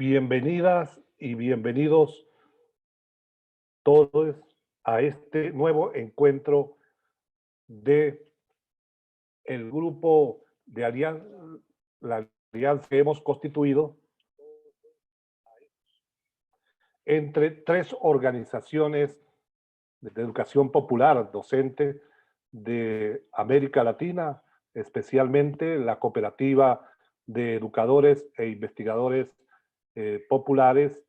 Bienvenidas y bienvenidos todos a este nuevo encuentro de el grupo de alianza, la alianza que hemos constituido entre tres organizaciones de educación popular docente de América Latina, especialmente la Cooperativa de Educadores e Investigadores Populares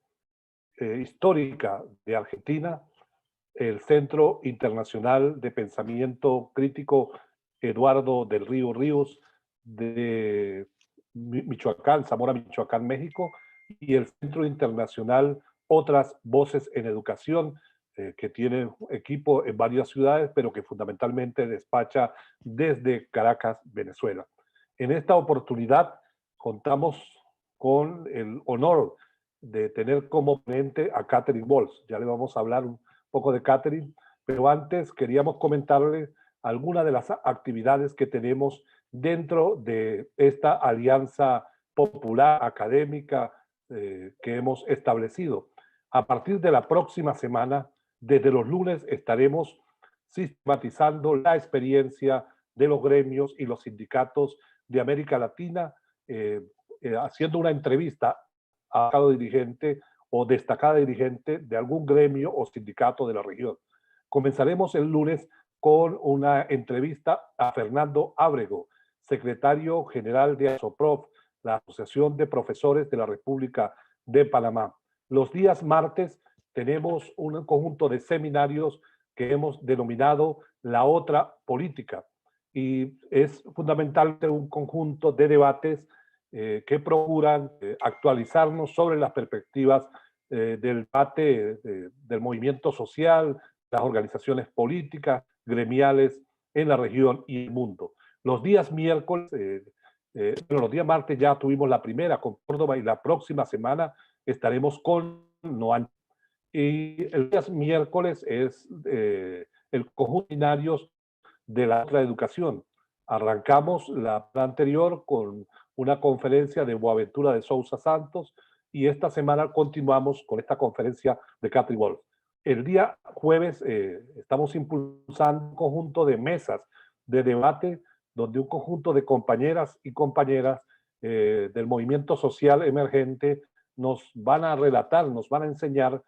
Histórica de Argentina, el Centro Internacional de Pensamiento Crítico Eduardo del Río Ríos de Michoacán, Zamora, Michoacán, México, y el Centro Internacional Otras Voces en Educación, que tiene equipo en varias ciudades, pero que fundamentalmente despacha desde Caracas, Venezuela. En esta oportunidad contamos con el honor de tener como ponente a Catherine Walsh. Ya le vamos a hablar un poco de Catherine, pero antes queríamos comentarle algunas de las actividades que tenemos dentro de esta alianza popular académica que hemos establecido. A partir de la próxima semana, desde los lunes, estaremos sistematizando la experiencia de los gremios y los sindicatos de América Latina, haciendo una entrevista a cada dirigente o destacada dirigente de algún gremio o sindicato de la región. Comenzaremos el lunes con una entrevista a Fernando Ábrego, secretario general de ASOPROF, la Asociación de Profesores de la República de Panamá. Los días martes tenemos un conjunto de seminarios que hemos denominado La Otra Política, y es fundamentalmente un conjunto de debates que procuran actualizarnos sobre las perspectivas del debate del movimiento social, las organizaciones políticas, gremiales en la región y el mundo. Los días miércoles, los días martes ya tuvimos la primera con Córdoba, y la próxima semana estaremos con Noan. Y el día miércoles es el conjunto de la otra educación. Arrancamos la anterior con una conferencia de Boaventura de Sousa Santos, y esta semana continuamos con esta conferencia de Catherine Walsh. El día jueves estamos impulsando un conjunto de mesas de debate donde un conjunto de compañeras y compañeras del movimiento social emergente nos van a relatar, nos van a enseñar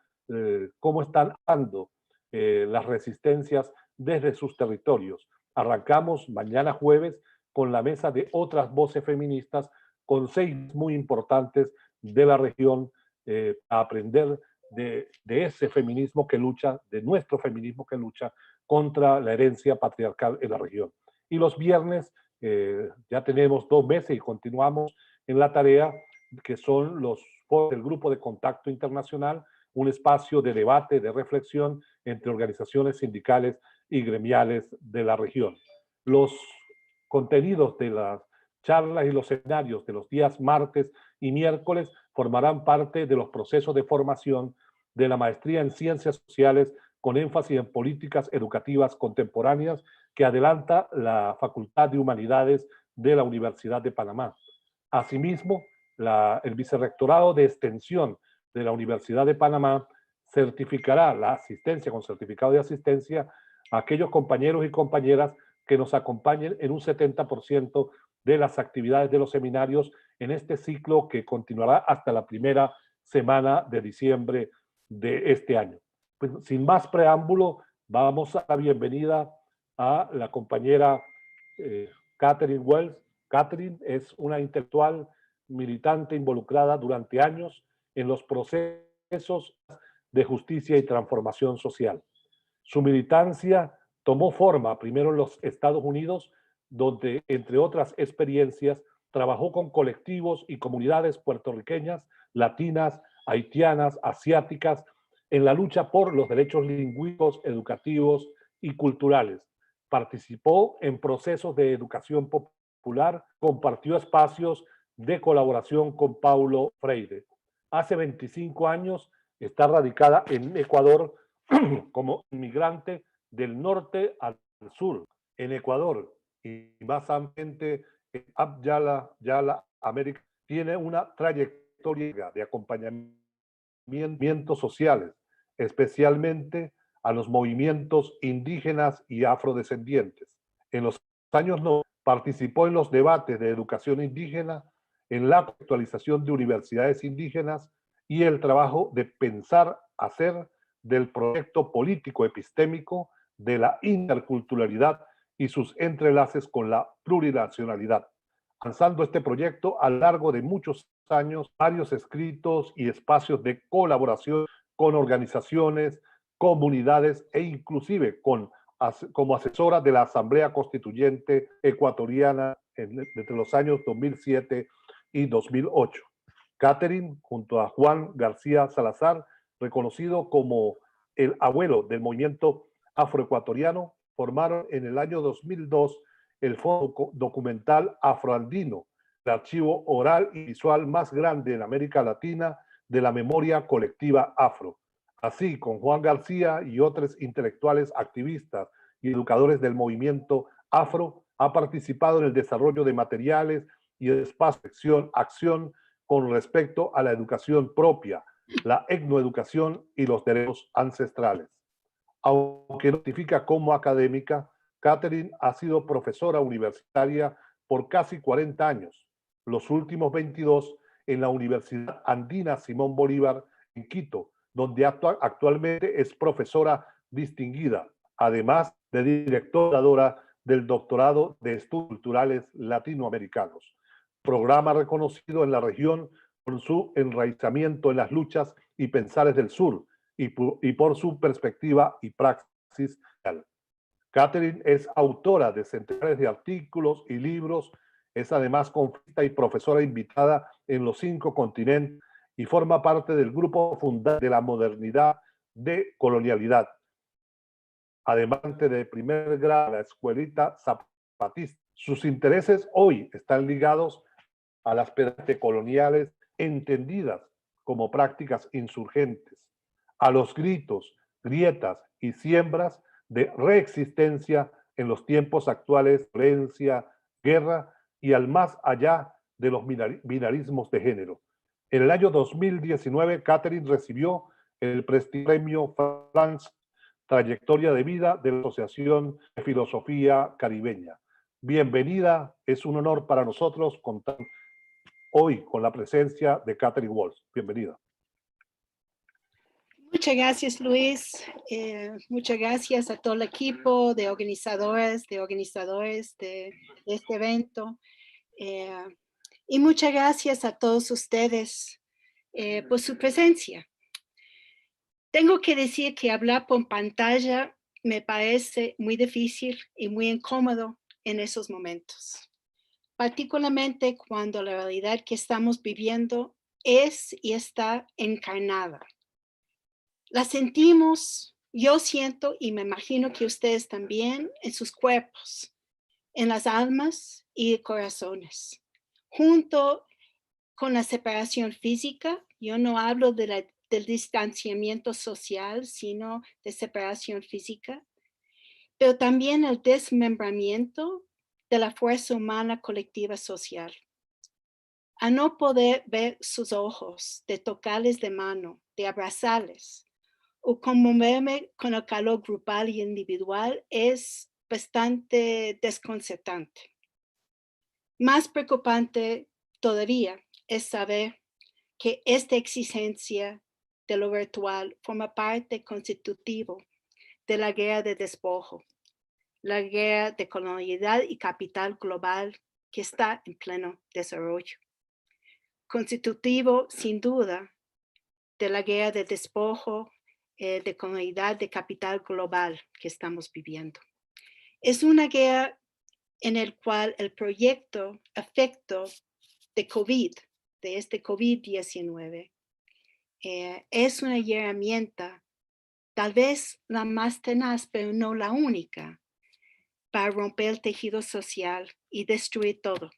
cómo están dando las resistencias desde sus territorios. Arrancamos mañana jueves con la mesa de otras voces feministas, con 6 muy importantes de la región, a aprender de ese feminismo que lucha, de nuestro feminismo que lucha contra la herencia patriarcal en la región. Y los viernes ya tenemos 2 meses y continuamos en la tarea, que son los del Grupo de Contacto Internacional, un espacio de debate, de reflexión entre organizaciones sindicales y gremiales de la región. Los contenidos de las charlas y los seminarios de los días martes y miércoles formarán parte de los procesos de formación de la maestría en Ciencias Sociales con énfasis en políticas educativas contemporáneas que adelanta la Facultad de Humanidades de la Universidad de Panamá. Asimismo, el Vicerrectorado de Extensión de la Universidad de Panamá certificará la asistencia con certificado de asistencia a aquellos compañeros y compañeras que nos acompañen en un 70% de las actividades de los seminarios en este ciclo, que continuará hasta la primera semana de diciembre de este año. Pues, sin más preámbulo, vamos a la bienvenida a la compañera Catherine Walsh. Catherine es una intelectual militante involucrada durante años en los procesos de justicia y transformación social. Su militancia tomó forma primero en los Estados Unidos, donde, entre otras experiencias, trabajó con colectivos y comunidades puertorriqueñas, latinas, haitianas, asiáticas, en la lucha por los derechos lingüísticos, educativos y culturales. Participó en procesos de educación popular, compartió espacios de colaboración con Paulo Freire. Hace 25 años está radicada en Ecuador como inmigrante del norte al sur, en Ecuador, y más ampliamente en Yala, América. Tiene una trayectoria trayectoria de acompañamientos sociales, especialmente a los movimientos indígenas y afrodescendientes. En los años 90 participó en los debates de educación indígena, en la actualización de universidades indígenas y el trabajo de pensar, hacer del proyecto político epistémico de la interculturalidad y sus entrelaces con la plurinacionalidad. Avanzando este proyecto a lo largo de muchos años, varios escritos y espacios de colaboración con organizaciones, comunidades e inclusive como asesora de la Asamblea Constituyente Ecuatoriana entre los años 2007 y 2008. Catherine, junto a Juan García Salazar, reconocido como el abuelo del movimiento afroecuatoriano, formaron en el año 2002 el Fondo Documental Afroandino, el archivo oral y visual más grande en América Latina de la memoria colectiva afro. Así, con Juan García y otros intelectuales, activistas y educadores del movimiento afro, ha participado en el desarrollo de materiales y espacios de acción con respecto a la educación propia, la etnoeducación y los derechos ancestrales. Aunque notifica como académica, Catherine ha sido profesora universitaria por casi 40 años, los últimos 22 en la Universidad Andina Simón Bolívar en Quito, donde actualmente es profesora distinguida, además de directora del Doctorado de Estudios Culturales Latinoamericanos, programa reconocido en la región por su enraizamiento en las luchas y pensares del sur y por su perspectiva y praxis. Catherine es autora de centenares de artículos y libros, es además conferencista y profesora invitada en los 5 continentes y forma parte del grupo fundador de la modernidad de colonialidad. Además de primer grado, la escuelita zapatista. Sus intereses hoy están ligados a las pedagogías coloniales entendidas como prácticas insurgentes, a los gritos, grietas y siembras de reexistencia en los tiempos actuales, violencia, guerra y al más allá de los binarismos de género. En el año 2019, Catherine recibió el prestigioso premio France Trayectoria de Vida de la Asociación de Filosofía Caribeña. Bienvenida, es un honor para nosotros contar hoy con la presencia de Catherine Walsh. Bienvenida. Muchas gracias, Luis. Muchas gracias a todo el equipo de organizadores de este evento. Y muchas gracias a todos ustedes por su presencia. Tengo que decir que hablar por pantalla me parece muy difícil y muy incómodo en esos momentos, particularmente cuando la realidad que estamos viviendo es y está encarnada. La sentimos, yo siento y me imagino que ustedes también, en sus cuerpos, en las almas y corazones. Junto con la separación física, yo no hablo del distanciamiento social, sino de separación física, pero también el desmembramiento de la fuerza humana colectiva social. A no poder ver sus ojos, de tocarles de mano, de abrazarles, o conmoverme con el calor grupal y individual es bastante desconcertante. Más preocupante todavía es saber que esta exigencia de lo virtual forma parte constitutivo de la guerra de despojo, la guerra de colonialidad y capital global que está en pleno desarrollo. Constitutivo, sin duda, de la guerra de despojo, de colonialidad, de capital global que estamos viviendo. Es una guerra en el cual el proyecto, efecto de COVID, de este COVID-19, es una herramienta, tal vez la más tenaz, pero no la única, para romper el tejido social y destruir todo,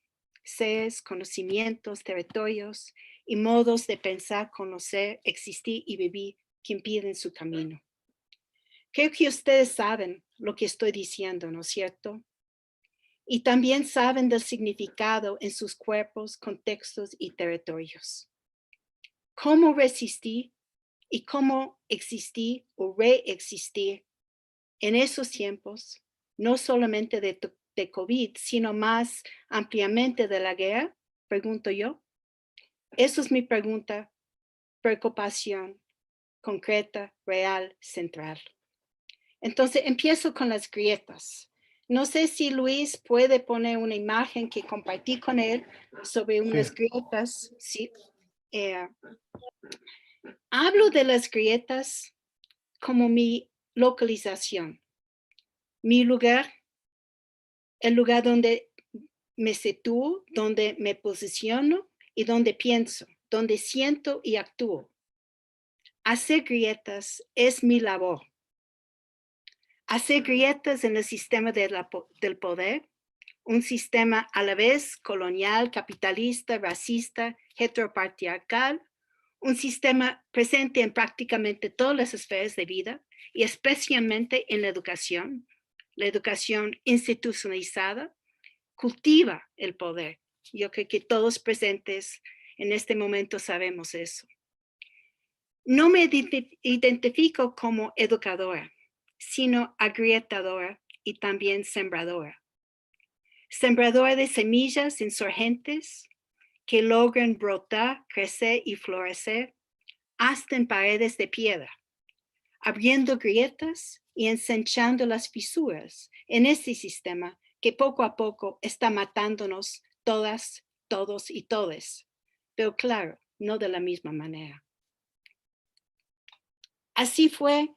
seres, conocimientos, territorios y modos de pensar, conocer, existir y vivir que impiden su camino. Creo que ustedes saben lo que estoy diciendo, ¿no es cierto? Y también saben del significado en sus cuerpos, contextos y territorios. cómo resistir y cómo existir o reexistir en esos tiempos, no solamente de COVID, sino más ampliamente de la guerra, pregunto yo. Eso es mi pregunta, preocupación concreta, real, central. Entonces, empiezo con las grietas. No sé si Luis puede poner una imagen que compartí con él sobre unas grietas. Sí. Hablo de las grietas como mi localización, mi lugar, el lugar donde me sitúo, donde me posiciono y donde pienso, donde siento y actúo. Hacer grietas es mi labor. Hacer grietas en el sistema del poder, un sistema a la vez colonial, capitalista, racista, heteropatriarcal, un sistema presente en prácticamente todas las esferas de vida y especialmente en la educación institucionalizada, cultiva el poder. Yo creo que todos presentes en este momento sabemos eso. No me identifico como educadora, sino agrietadora y también sembradora. Sembradora de semillas insurgentes que logran brotar, crecer y florecer hasta en paredes de piedra, abriendo grietas y ensanchando las fisuras en este sistema que poco a poco está matándonos todas, todos y todes, pero claro, no de la misma manera. Así fue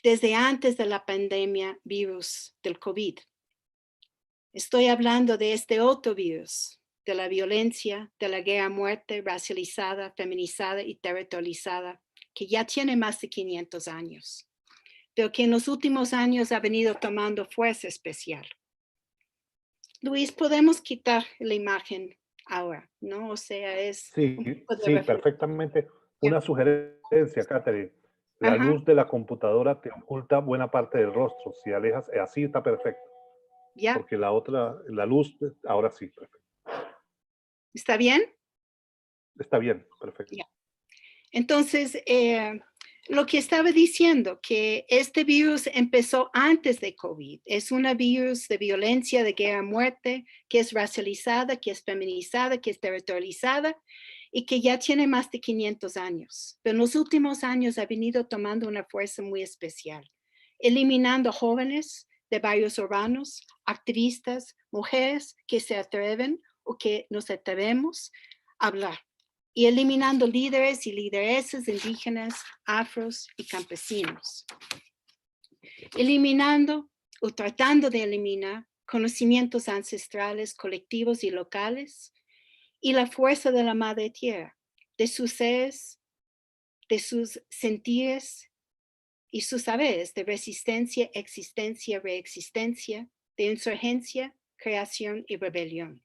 desde antes de la pandemia virus del COVID. Estoy hablando de este otro virus, de la violencia, de la guerra a muerte racializada, feminizada y territorializada, que ya tiene más de 500 años, pero que en los últimos años ha venido tomando fuerza especial. Luis, podemos quitar la imagen ahora, ¿no? O sea, es Sí, un poco de sí, reflexión. perfectamente. Una sugerencia, Catherine. La Ajá, luz de la computadora te oculta buena parte del rostro. Si alejas, así está perfecto. ya, Porque la otra, la luz, ahora sí, perfecto. ¿está bien? Está bien, perfecto. Ya. Entonces, lo que estaba diciendo, que este virus empezó antes de COVID. Es un virus de violencia, de guerra, muerte, que es racializada, que es feminizada, que es territorializada y que ya tiene más de 500 años. Pero en los últimos años ha venido tomando una fuerza muy especial, eliminando jóvenes de barrios urbanos, activistas, mujeres que se atreven o que nos atrevemos a hablar y eliminando líderes y lideresas indígenas, afros y campesinos. Eliminando o tratando de eliminar conocimientos ancestrales, colectivos y locales y la fuerza de la madre tierra, de sus seres, de sus sentires y sus saberes de resistencia, existencia, reexistencia, de insurgencia, creación y rebelión.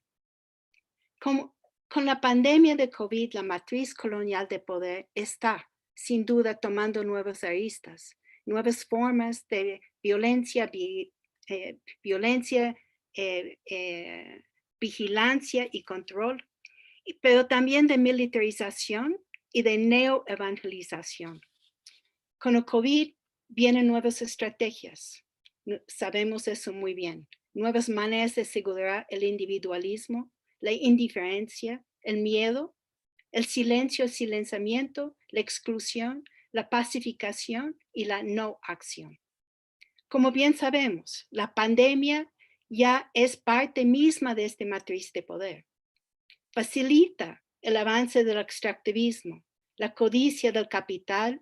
Con la pandemia de COVID, la matriz colonial de poder está, sin duda, tomando nuevas aristas, nuevas formas de violencia, vigilancia y control, pero también de militarización y de neoevangelización. Con el COVID vienen nuevas estrategias, sabemos eso muy bien, nuevas maneras de asegurar el individualismo, la indiferencia, el miedo, el silencio, el silenciamiento, la exclusión, la pacificación y la no acción. Como bien sabemos, la pandemia ya es parte misma de esta matriz de poder. Facilita el avance del extractivismo, la codicia del capital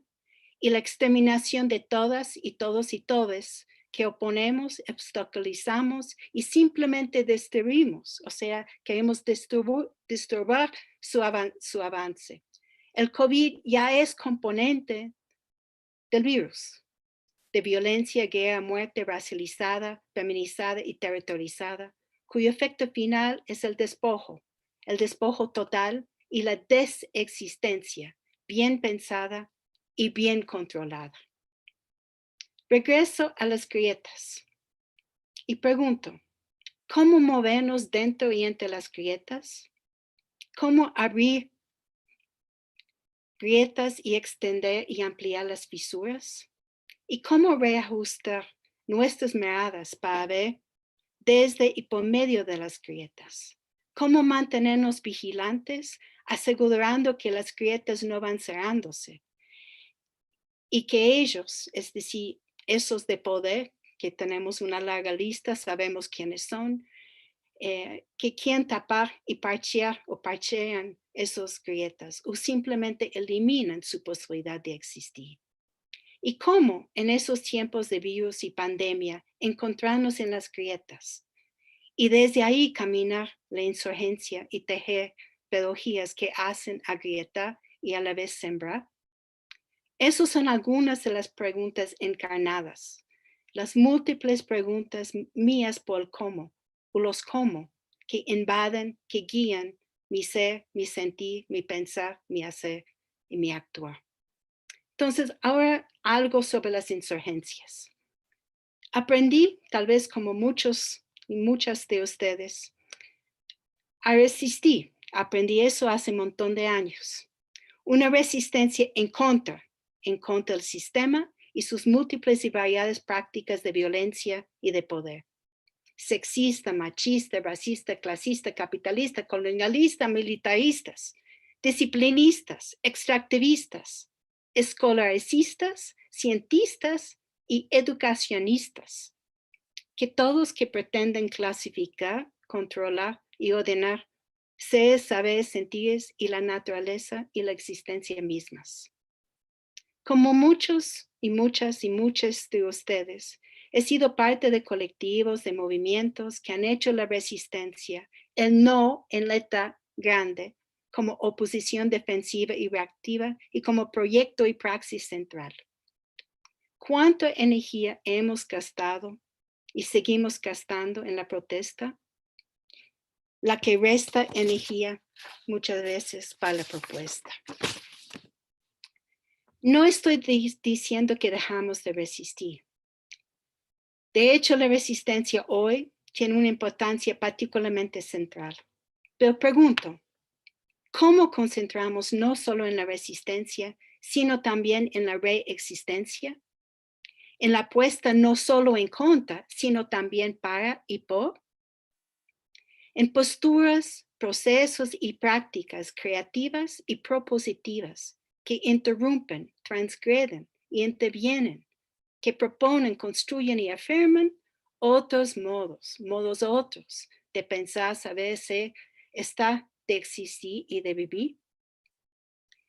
y la exterminación de todas y todos y todes que oponemos, obstaculizamos y simplemente destruimos, o sea, queremos disturbar su avance. El COVID ya es componente del virus, de violencia, guerra, muerte racializada, feminizada y territorializada, cuyo efecto final es el despojo total y la desexistencia, bien pensada y bien controlada. Regreso a las grietas y pregunto, ¿cómo movernos dentro y entre las grietas? ¿Cómo abrir grietas y extender y ampliar las fisuras? ¿Y cómo reajustar nuestras miradas para ver desde y por medio de las grietas? ¿Cómo mantenernos vigilantes, asegurando que las grietas no van cerrándose? Y que ellos, es decir, esos de poder, que tenemos una larga lista, sabemos quiénes son, que quieren tapar y parchear o parchean esas grietas o simplemente eliminan su posibilidad de existir. Y cómo en esos tiempos de virus y pandemia encontrarnos en las grietas y desde ahí caminar la insurgencia y tejer pedagogías que hacen agrietar y a la vez sembrar. Esas son algunas de las preguntas encarnadas, las múltiples preguntas mías por el cómo, o los cómo, que invaden, que guían mi ser, mi sentir, mi pensar, mi hacer y mi actuar. Entonces, ahora algo sobre las insurgencias. Aprendí, tal vez como muchos y muchas de ustedes, a resistir. Aprendí eso hace un montón de años. Una resistencia en contra del sistema y sus múltiples y variadas prácticas de violencia y de poder. Sexista, machista, racista, clasista, capitalista, colonialista, militaristas, disciplinistas, extractivistas, escolaricistas, cientistas y educacionistas, que todos que pretenden clasificar, controlar y ordenar seres, saberes, sentires y la naturaleza y la existencia mismas. Como muchos y muchas de ustedes, he sido parte de colectivos, de movimientos que han hecho la resistencia, el no en letra grande, como oposición defensiva y reactiva y como proyecto y praxis central. ¿Cuánta energía hemos gastado y seguimos gastando en la protesta? La que resta energía muchas veces para la propuesta. No estoy diciendo que dejamos de resistir. De hecho, la resistencia hoy tiene una importancia particularmente central. Pero pregunto, ¿cómo concentramos no solo en la resistencia, sino también en la reexistencia? En la apuesta no solo en contra, sino también para y por. En posturas, procesos y prácticas creativas y propositivas que interrumpen, transgreden y intervienen, que proponen, construyen y afirman otros modos otros de pensar, saber, ser, estar, de existir y de vivir.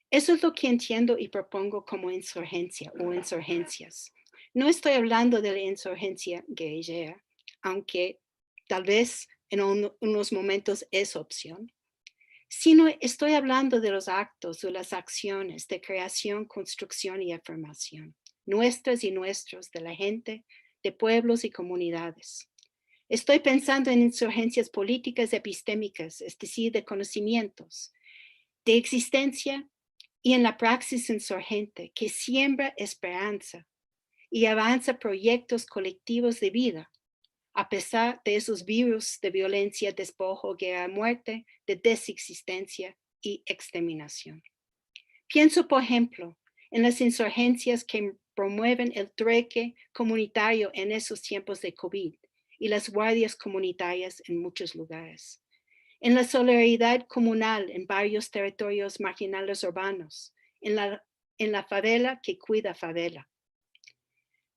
Eso es lo que entiendo y propongo como insurgencia o insurgencias. No estoy hablando de la insurgencia guerrillera, aunque tal vez en unos momentos es opción, sino estoy hablando de los actos o las acciones de creación, construcción y afirmación, nuestras y nuestros, de la gente, de pueblos y comunidades. Estoy pensando en insurgencias políticas epistémicas, es decir, de conocimientos, de existencia y en la praxis insurgente que siembra esperanza y avanza proyectos colectivos de vida, a pesar de esos virus de violencia, despojo, guerra, muerte, de desexistencia y exterminación. Pienso, por ejemplo, en las insurgencias que promueven el trueque comunitario en esos tiempos de COVID y las guardias comunitarias en muchos lugares. En la solidaridad comunal en varios territorios marginales urbanos, en la favela que cuida favela.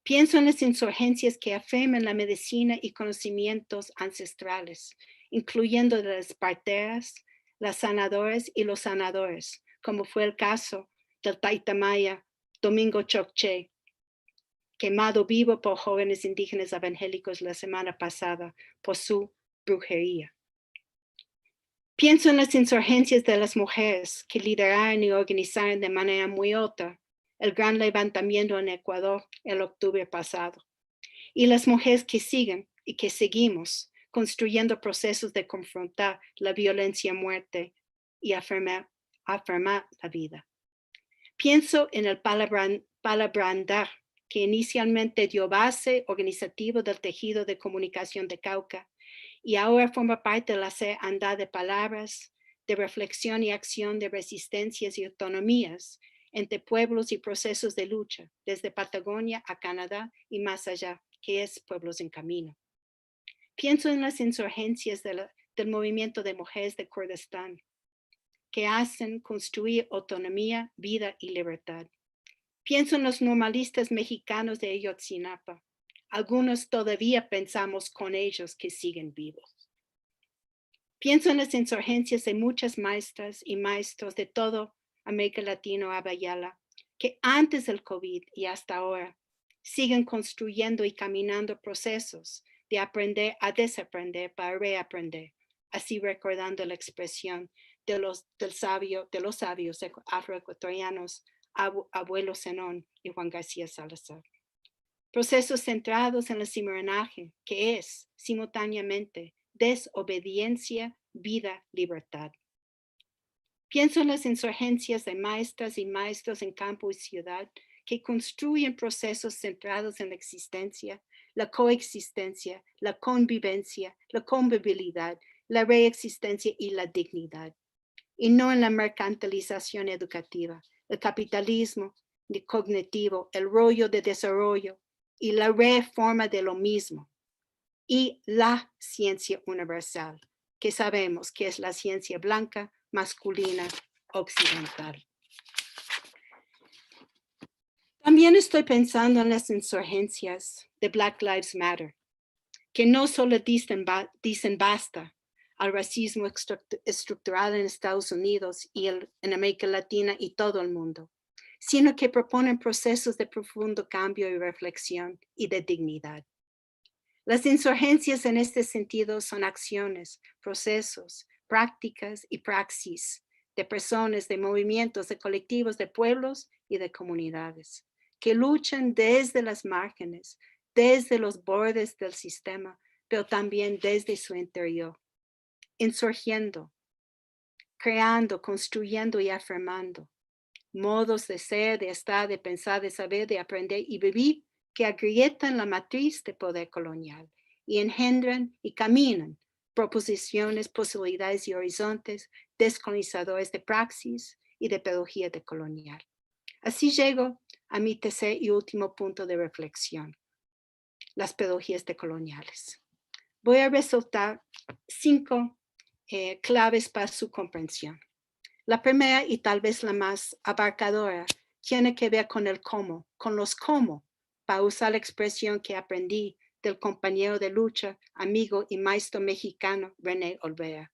Pienso en las insurgencias que afirman la medicina y conocimientos ancestrales, incluyendo las parteras, las sanadoras y los sanadores, como fue el caso del Taitamaya Domingo Chokche, quemado vivo por jóvenes indígenas evangélicos la semana pasada por su brujería. Pienso en las insurgencias de las mujeres que lideraron y organizaron de manera muy otra el gran levantamiento en Ecuador el octubre pasado. Y las mujeres que siguen y que seguimos construyendo procesos de confrontar la violencia, muerte y afirmar la vida. Pienso en el palabrandar que inicialmente dio base organizativo del tejido de comunicación de Cauca y ahora forma parte del hacer andar de palabras, de reflexión y acción de resistencias y autonomías entre pueblos y procesos de lucha, desde Patagonia a Canadá y más allá, que es Pueblos en Camino. Pienso en las insurgencias del movimiento de mujeres de Kurdistán, que hacen construir autonomía, vida y libertad. Pienso en los normalistas mexicanos de Ayotzinapa. Algunos todavía pensamos con ellos que siguen vivos. Pienso en las insurgencias de muchas maestras y maestros de todo América Latina, Abayala, que antes del COVID y hasta ahora siguen construyendo y caminando procesos de aprender a desaprender para reaprender, así recordando la expresión de los sabios afroecuatorianos, abuelo Zenón y Juan García Salazar. Procesos centrados en el cimarronaje, que es simultáneamente desobediencia, vida, libertad. Pienso en las insurgencias de maestras y maestros en campo y ciudad que construyen procesos centrados en la existencia, la coexistencia, la convivencia, la convivialidad, la reexistencia y la dignidad, y no en la mercantilización educativa, el capitalismo cognitivo, el rollo de desarrollo y la reforma de lo mismo, y la ciencia universal, que sabemos que es la ciencia blanca, masculina, occidental. También estoy pensando en las insurgencias de Black Lives Matter, que no solo dicen basta al racismo estructural en Estados Unidos y en América Latina y todo el mundo, sino que proponen procesos de profundo cambio y reflexión y de dignidad. Las insurgencias en este sentido son acciones, procesos, prácticas y praxis de personas, de movimientos, de colectivos, de pueblos y de comunidades que luchan desde las márgenes, desde los bordes del sistema, pero también desde su interior, insurgiendo, creando, construyendo y afirmando modos de ser, de estar, de pensar, de saber, de aprender y vivir que agrietan la matriz de poder colonial y engendran y caminan proposiciones, posibilidades y horizontes descolonizadores de praxis y de pedagogía decolonial. Así llego a mi tercer y último punto de reflexión, las pedagogías decoloniales. Voy a resaltar 5 claves para su comprensión. La primera y tal vez la más abarcadora tiene que ver con el cómo, con los cómo, para usar la expresión que aprendí del compañero de lucha, amigo y maestro mexicano René Olvera.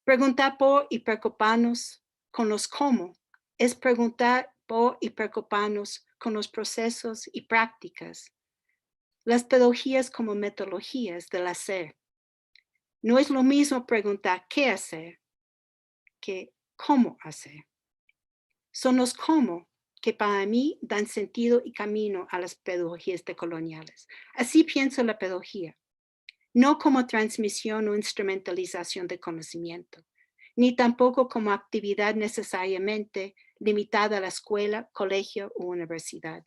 Preguntar por y preocuparnos con los cómo es preguntar por y preocuparnos con los procesos y prácticas, las pedagogías como metodologías del hacer. No es lo mismo preguntar qué hacer que cómo hacer. Son los cómo que para mí dan sentido y camino a las pedagogías decoloniales. Así pienso la pedagogía, no como transmisión o instrumentalización de conocimiento, ni tampoco como actividad necesariamente limitada a la escuela, colegio o universidad,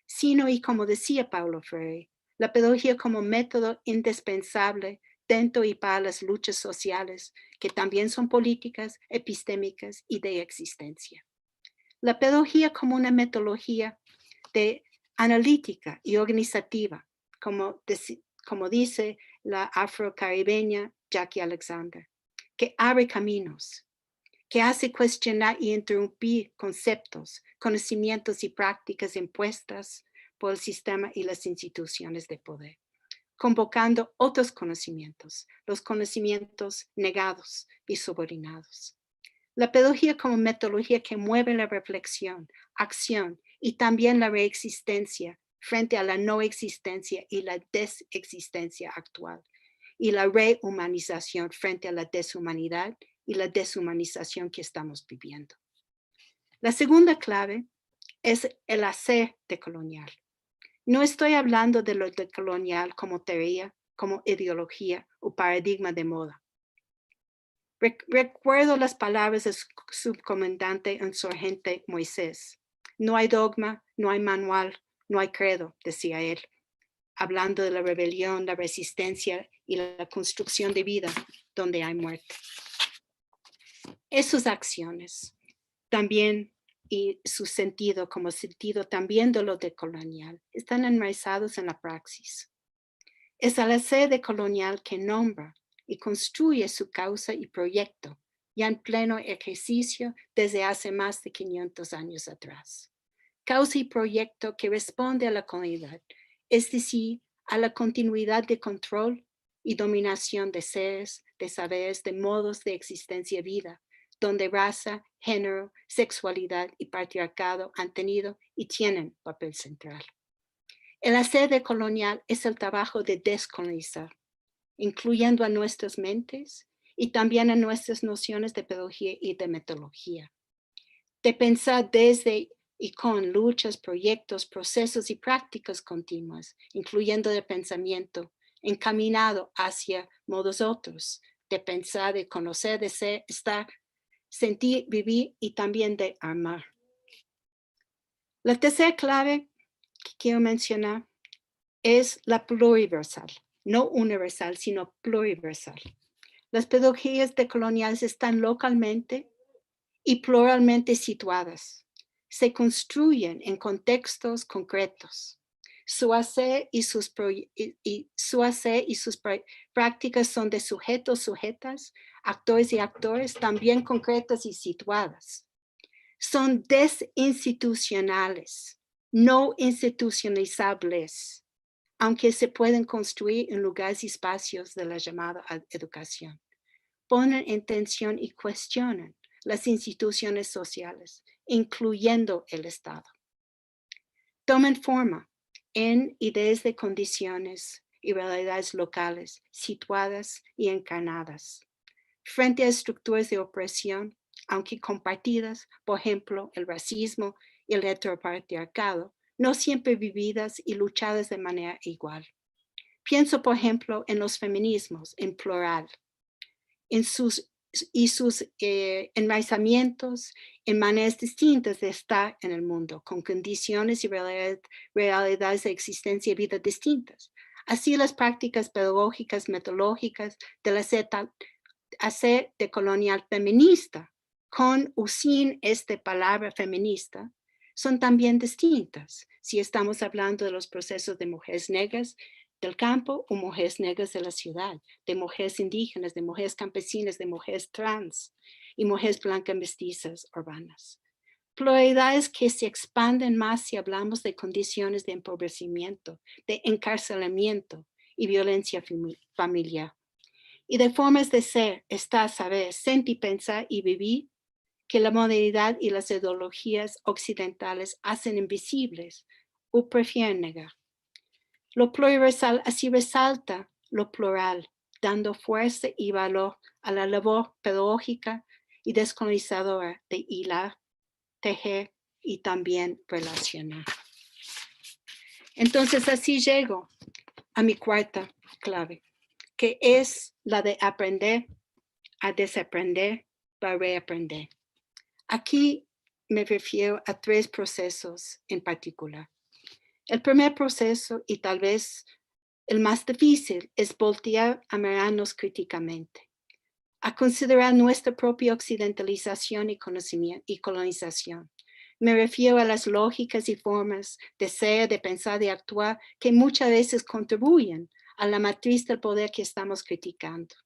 sino, y como decía Paulo Freire, la pedagogía como método indispensable dentro y para las luchas sociales, que también son políticas, epistémicas y de existencia. La pedagogía como una metodología de analítica y organizativa, como dice la afrocaribeña Jackie Alexander, que abre caminos, que hace cuestionar y interrumpir conceptos, conocimientos y prácticas impuestas por el sistema y las instituciones de poder, convocando otros conocimientos, los conocimientos negados y subordinados. La pedagogía como metodología que mueve la reflexión, acción y también la reexistencia frente a la no existencia y la desexistencia actual, y la rehumanización frente a la deshumanidad y la deshumanización que estamos viviendo. La segunda clave es el hacer decolonial. No estoy hablando de lo decolonial como teoría, como ideología o paradigma de moda. Recuerdo las palabras del subcomandante insurgente Moisés. No hay dogma, no hay manual, no hay credo, decía él, hablando de la rebelión, la resistencia y la construcción de vida donde hay muerte. Esas acciones también y su sentido como sentido también de lo decolonial están enraizados en la praxis. Es a la sede colonial que nombra y construye su causa y proyecto, ya en pleno ejercicio desde hace más de 500 años atrás. Causa y proyecto que responde a la comunidad, es decir, a la continuidad de control y dominación de seres, de saberes, de modos de existencia vida, donde raza, género, sexualidad y patriarcado han tenido y tienen papel central. El hacer colonial es el trabajo de descolonizar, incluyendo a nuestras mentes y también a nuestras nociones de pedagogía y de metodología. De pensar desde y con luchas, proyectos, procesos y prácticas continuas, incluyendo el pensamiento encaminado hacia modos otros, de pensar, de conocer, de ser, estar, sentir, vivir y también de amar. La tercera clave que quiero mencionar es la pluriversal, no universal, sino pluriversal. Las pedagogías decoloniales están localmente y pluralmente situadas. Se construyen en contextos concretos. Su hacer y sus prácticas son de sujetos, sujetas, actores y actores, también concretas y situadas. Son desinstitucionales, no institucionalizables, aunque se pueden construir en lugares y espacios de la llamada educación. Ponen en tensión y cuestionan las instituciones sociales, incluyendo el Estado. Toman forma en y desde condiciones y realidades locales, situadas y encarnadas, frente a estructuras de opresión, aunque compartidas, por ejemplo, el racismo y el heteropatriarcado, no siempre vividas y luchadas de manera igual. Pienso, por ejemplo, en los feminismos, en plural, en sus enraizamientos en maneras distintas de estar en el mundo, con condiciones y realidades de existencia y vida distintas. Así las prácticas pedagógicas, metodológicas del hacer decolonial feminista, con o sin esta palabra feminista, son también distintas. Si estamos hablando de los procesos de mujeres negras del campo o mujeres negras de la ciudad, de mujeres indígenas, de mujeres campesinas, de mujeres trans y mujeres blancas mestizas urbanas. Pluralidades que se expanden más si hablamos de condiciones de empobrecimiento, de encarcelamiento y violencia familiar. Y de formas de ser, estar, saber, sentir, pensar y vivir que la modernidad y las ideologías occidentales hacen invisibles o prefieren negar. Lo pluriversal así resalta lo plural, dando fuerza y valor a la labor pedagógica y descolonizadora de hilar, tejer y también relacionar. Entonces así llego a mi cuarta clave, que es la de aprender a desaprender para reaprender. Aquí me refiero a tres procesos en particular. El primer proceso, y tal vez el más difícil, es voltear a mirarnos críticamente, a considerar nuestra propia occidentalización y colonización. Me refiero a las lógicas y formas de ser, de pensar, de actuar que muchas veces contribuyen a la matriz del poder que estamos criticando.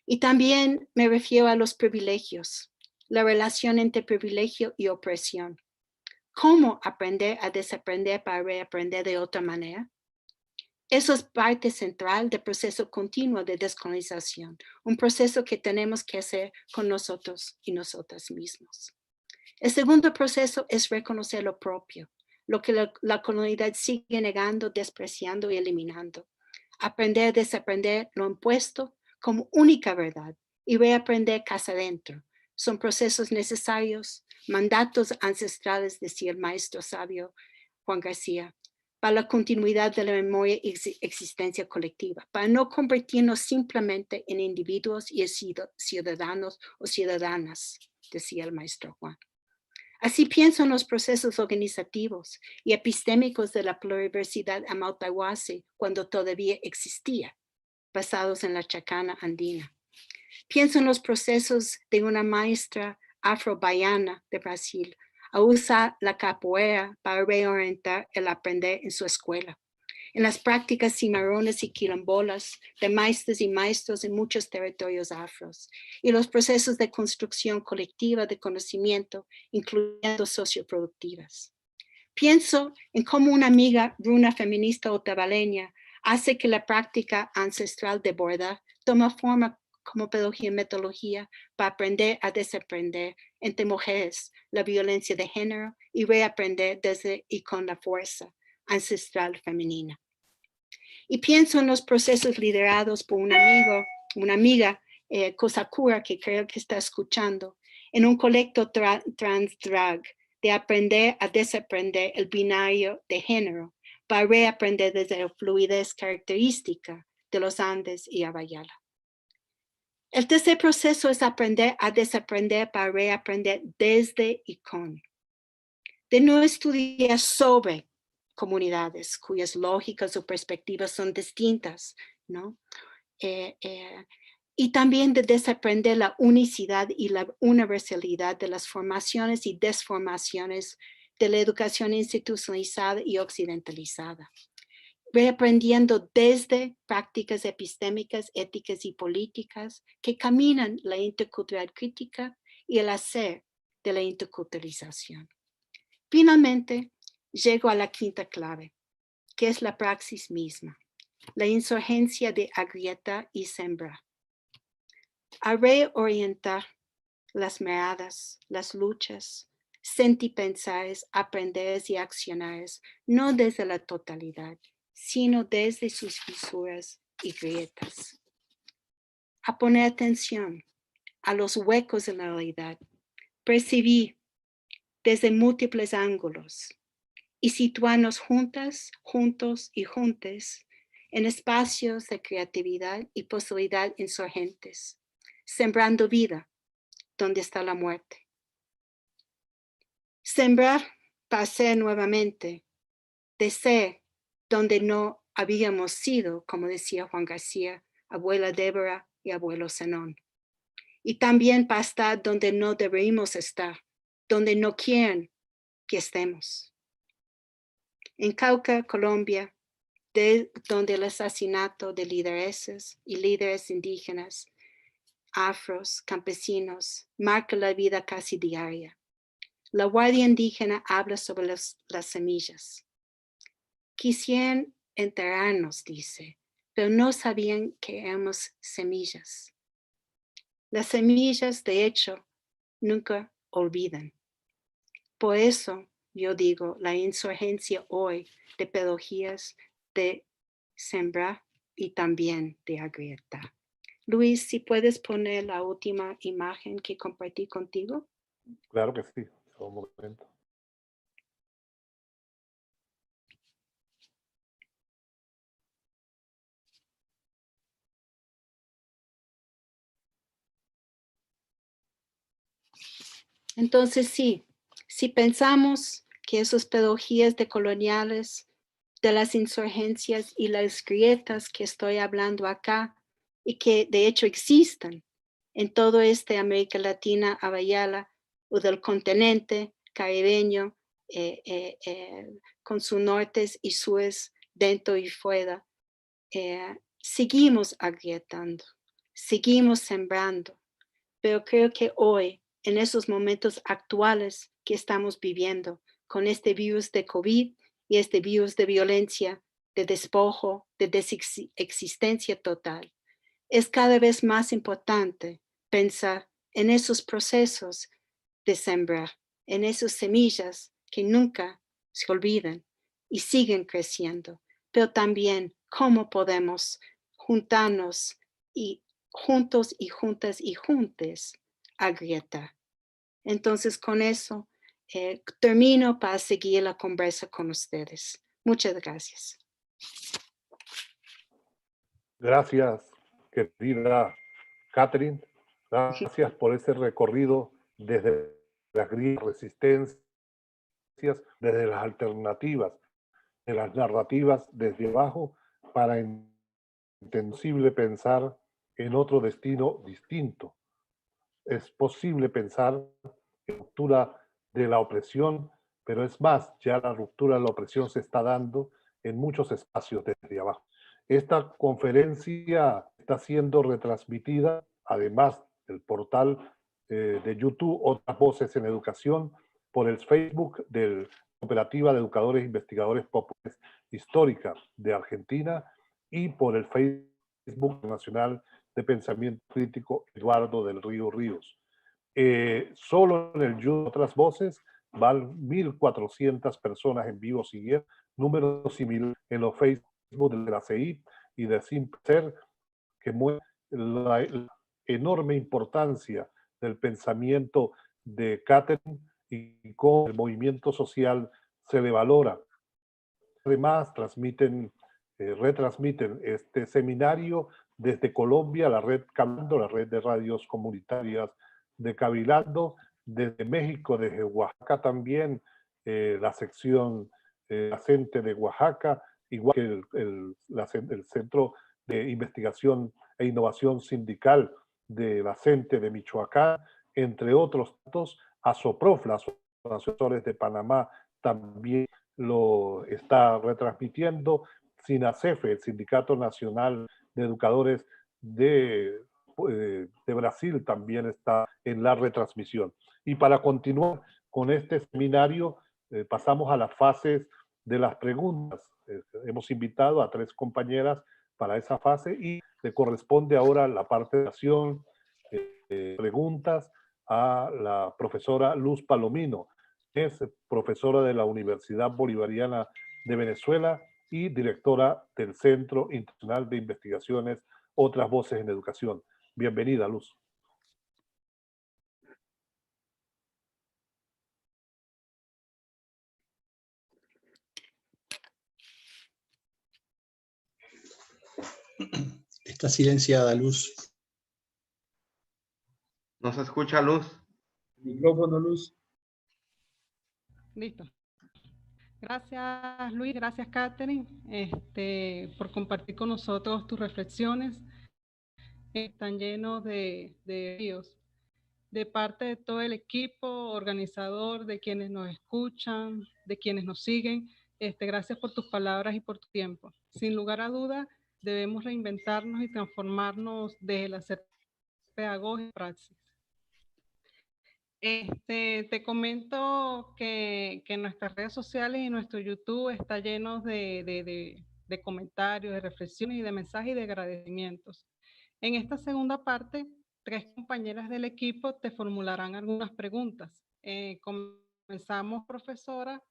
Y también me refiero a los privilegios, la relación entre privilegio y opresión. ¿Cómo aprender a desaprender para reaprender de otra manera? Eso es parte central del proceso continuo de descolonización, un proceso que tenemos que hacer con nosotros y nosotras mismos. El segundo proceso es reconocer lo propio, lo que la colonialidad sigue negando, despreciando y eliminando. Aprender a desaprender lo impuesto como única verdad y reaprender casa adentro. Son procesos necesarios, mandatos ancestrales, decía el maestro sabio Juan García, para la continuidad de la memoria y existencia colectiva, para no convertirnos simplemente en individuos y ciudadanos o ciudadanas, decía el maestro Juan. Así pienso en los procesos organizativos y epistémicos de la pluriversidad Amaltahuasi cuando todavía existía, basados en la chacana andina. Pienso en los procesos de una maestra afro-baiana de Brasil, a usar la capoeira para reorientar el aprender en su escuela. En las prácticas cimarrones y quilambolas de maestros y maestros en muchos territorios afros y los procesos de construcción colectiva de conocimiento, incluyendo socioproductivas. Pienso en cómo una amiga runa feminista otavaleña hace que la práctica ancestral de borda toma forma como pedagogía y metodología para aprender a desaprender entre mujeres la violencia de género y reaprender desde y con la fuerza ancestral femenina. Y pienso en los procesos liderados por un amigo, una amiga, Kosakura, que creo que está escuchando, en un colecto trans drag, de aprender a desaprender el binario de género para reaprender desde la fluidez característica de los Andes y Abayala. El tercer proceso es aprender a desaprender para reaprender desde y con. De no estudiar sobre comunidades cuyas lógicas o perspectivas son distintas, ¿no? Y también de desaprender la unicidad y la universalidad de las formaciones y desformaciones de la educación institucionalizada y occidentalizada, reaprendiendo desde prácticas epistémicas, éticas y políticas que caminan la intercultural crítica y el hacer de la interculturalización. Finalmente, llego a la quinta clave, que es la praxis misma, la insurgencia de agrietar y sembrar. A reorientar las miradas, las luchas, sentipensares, aprenderes y accionares, no desde la totalidad, sino desde sus fisuras y grietas. A poner atención a los huecos de la realidad, percibir desde múltiples ángulos y situarnos juntas, juntos y juntes en espacios de creatividad y posibilidad insurgentes, sembrando vida donde está la muerte. Sembrar para ser nuevamente, de ser donde no habíamos sido, como decía Juan García, abuela Débora y abuelo Zenón. Y también para estar donde no deberíamos estar, donde no quieren que estemos. En Cauca, Colombia, donde el asesinato de lideresas y líderes indígenas, afros, campesinos, marca la vida casi diaria. La Guardia Indígena habla sobre las semillas. Quisieran enterrarnos, dice, pero no sabían que éramos semillas. Las semillas, de hecho, nunca olvidan. Por eso, yo digo, la insurgencia hoy de pedagogías de sembrar y también de agrietar. Luis, si puedes poner la última imagen que compartí contigo. Claro que sí, un momento. Entonces sí, si pensamos que esas pedagogías decoloniales de las insurgencias y las grietas que estoy hablando acá y que de hecho existen en todo este América Latina, Abayala, o del continente caribeño, con sus nortes y sures dentro y fuera, seguimos agrietando, seguimos sembrando, pero creo que hoy, en esos momentos actuales que estamos viviendo, con este virus de COVID y este virus de violencia, de despojo, de desexistencia total, es cada vez más importante pensar en esos procesos de sembrar, en esas semillas que nunca se olvidan y siguen creciendo, pero también cómo podemos juntarnos y juntos y juntas y juntes agrietar. Entonces con eso termino para seguir la conversa con ustedes. Muchas gracias. Gracias, querida Catherine. Gracias por ese recorrido desde las resistencias, desde las alternativas, de las narrativas desde abajo, para intensible pensar en otro destino distinto. Es posible pensar en ruptura de la opresión, pero es más, ya la ruptura de la opresión se está dando en muchos espacios desde abajo. Esta conferencia está siendo retransmitida, además del portal de YouTube, Otras Voces en Educación, por el Facebook de la Cooperativa de Educadores e Investigadores Populares Histórica de Argentina y por el Facebook Nacional de Pensamiento Crítico Eduardo del Río Ríos. Solo en el YouTube Otras Voces van 1.400 personas en vivo siguiendo, número similar en los Facebook de la CEIP y de Simper, que muestra la enorme importancia del pensamiento de Catherine y cómo el movimiento social se le valora. Además, retransmiten este seminario desde Colombia, la red Cabilando, la red de radios comunitarias de Cabilando, desde México, desde Oaxaca también, la sección la CENTE de Oaxaca, igual que el Centro de Investigación e Innovación Sindical de la CENTE de Michoacán, entre otros datos, ASOPROF, las asesores de Panamá, también lo está retransmitiendo. SINACEF, el Sindicato Nacional de Educadores de Brasil, también está en la retransmisión. Y para continuar con este seminario, pasamos a las fases de las preguntas. Hemos invitado a 3 compañeras para esa fase y le corresponde ahora la parte de acción, preguntas a la profesora Luz Palomino. Es profesora de la Universidad Bolivariana de Venezuela y directora del Centro Internacional de Investigaciones Otras Voces en Educación. Bienvenida, Luz. Está silenciada, Luz. ¿No se escucha, Luz? Micrófono, Luz. Listo. Gracias, Luis. Gracias, Catherine, por compartir con nosotros tus reflexiones. Están llenos de ríos. De parte de todo el equipo organizador, de quienes nos escuchan, de quienes nos siguen, gracias por tus palabras y por tu tiempo. Sin lugar a duda, debemos reinventarnos y transformarnos desde la pedagogía y praxis. Te comento que nuestras redes sociales y nuestro YouTube está lleno de comentarios, de reflexiones y de mensajes y de agradecimientos. En esta segunda parte, 3 compañeras del equipo te formularán algunas preguntas. Comenzamos, profesora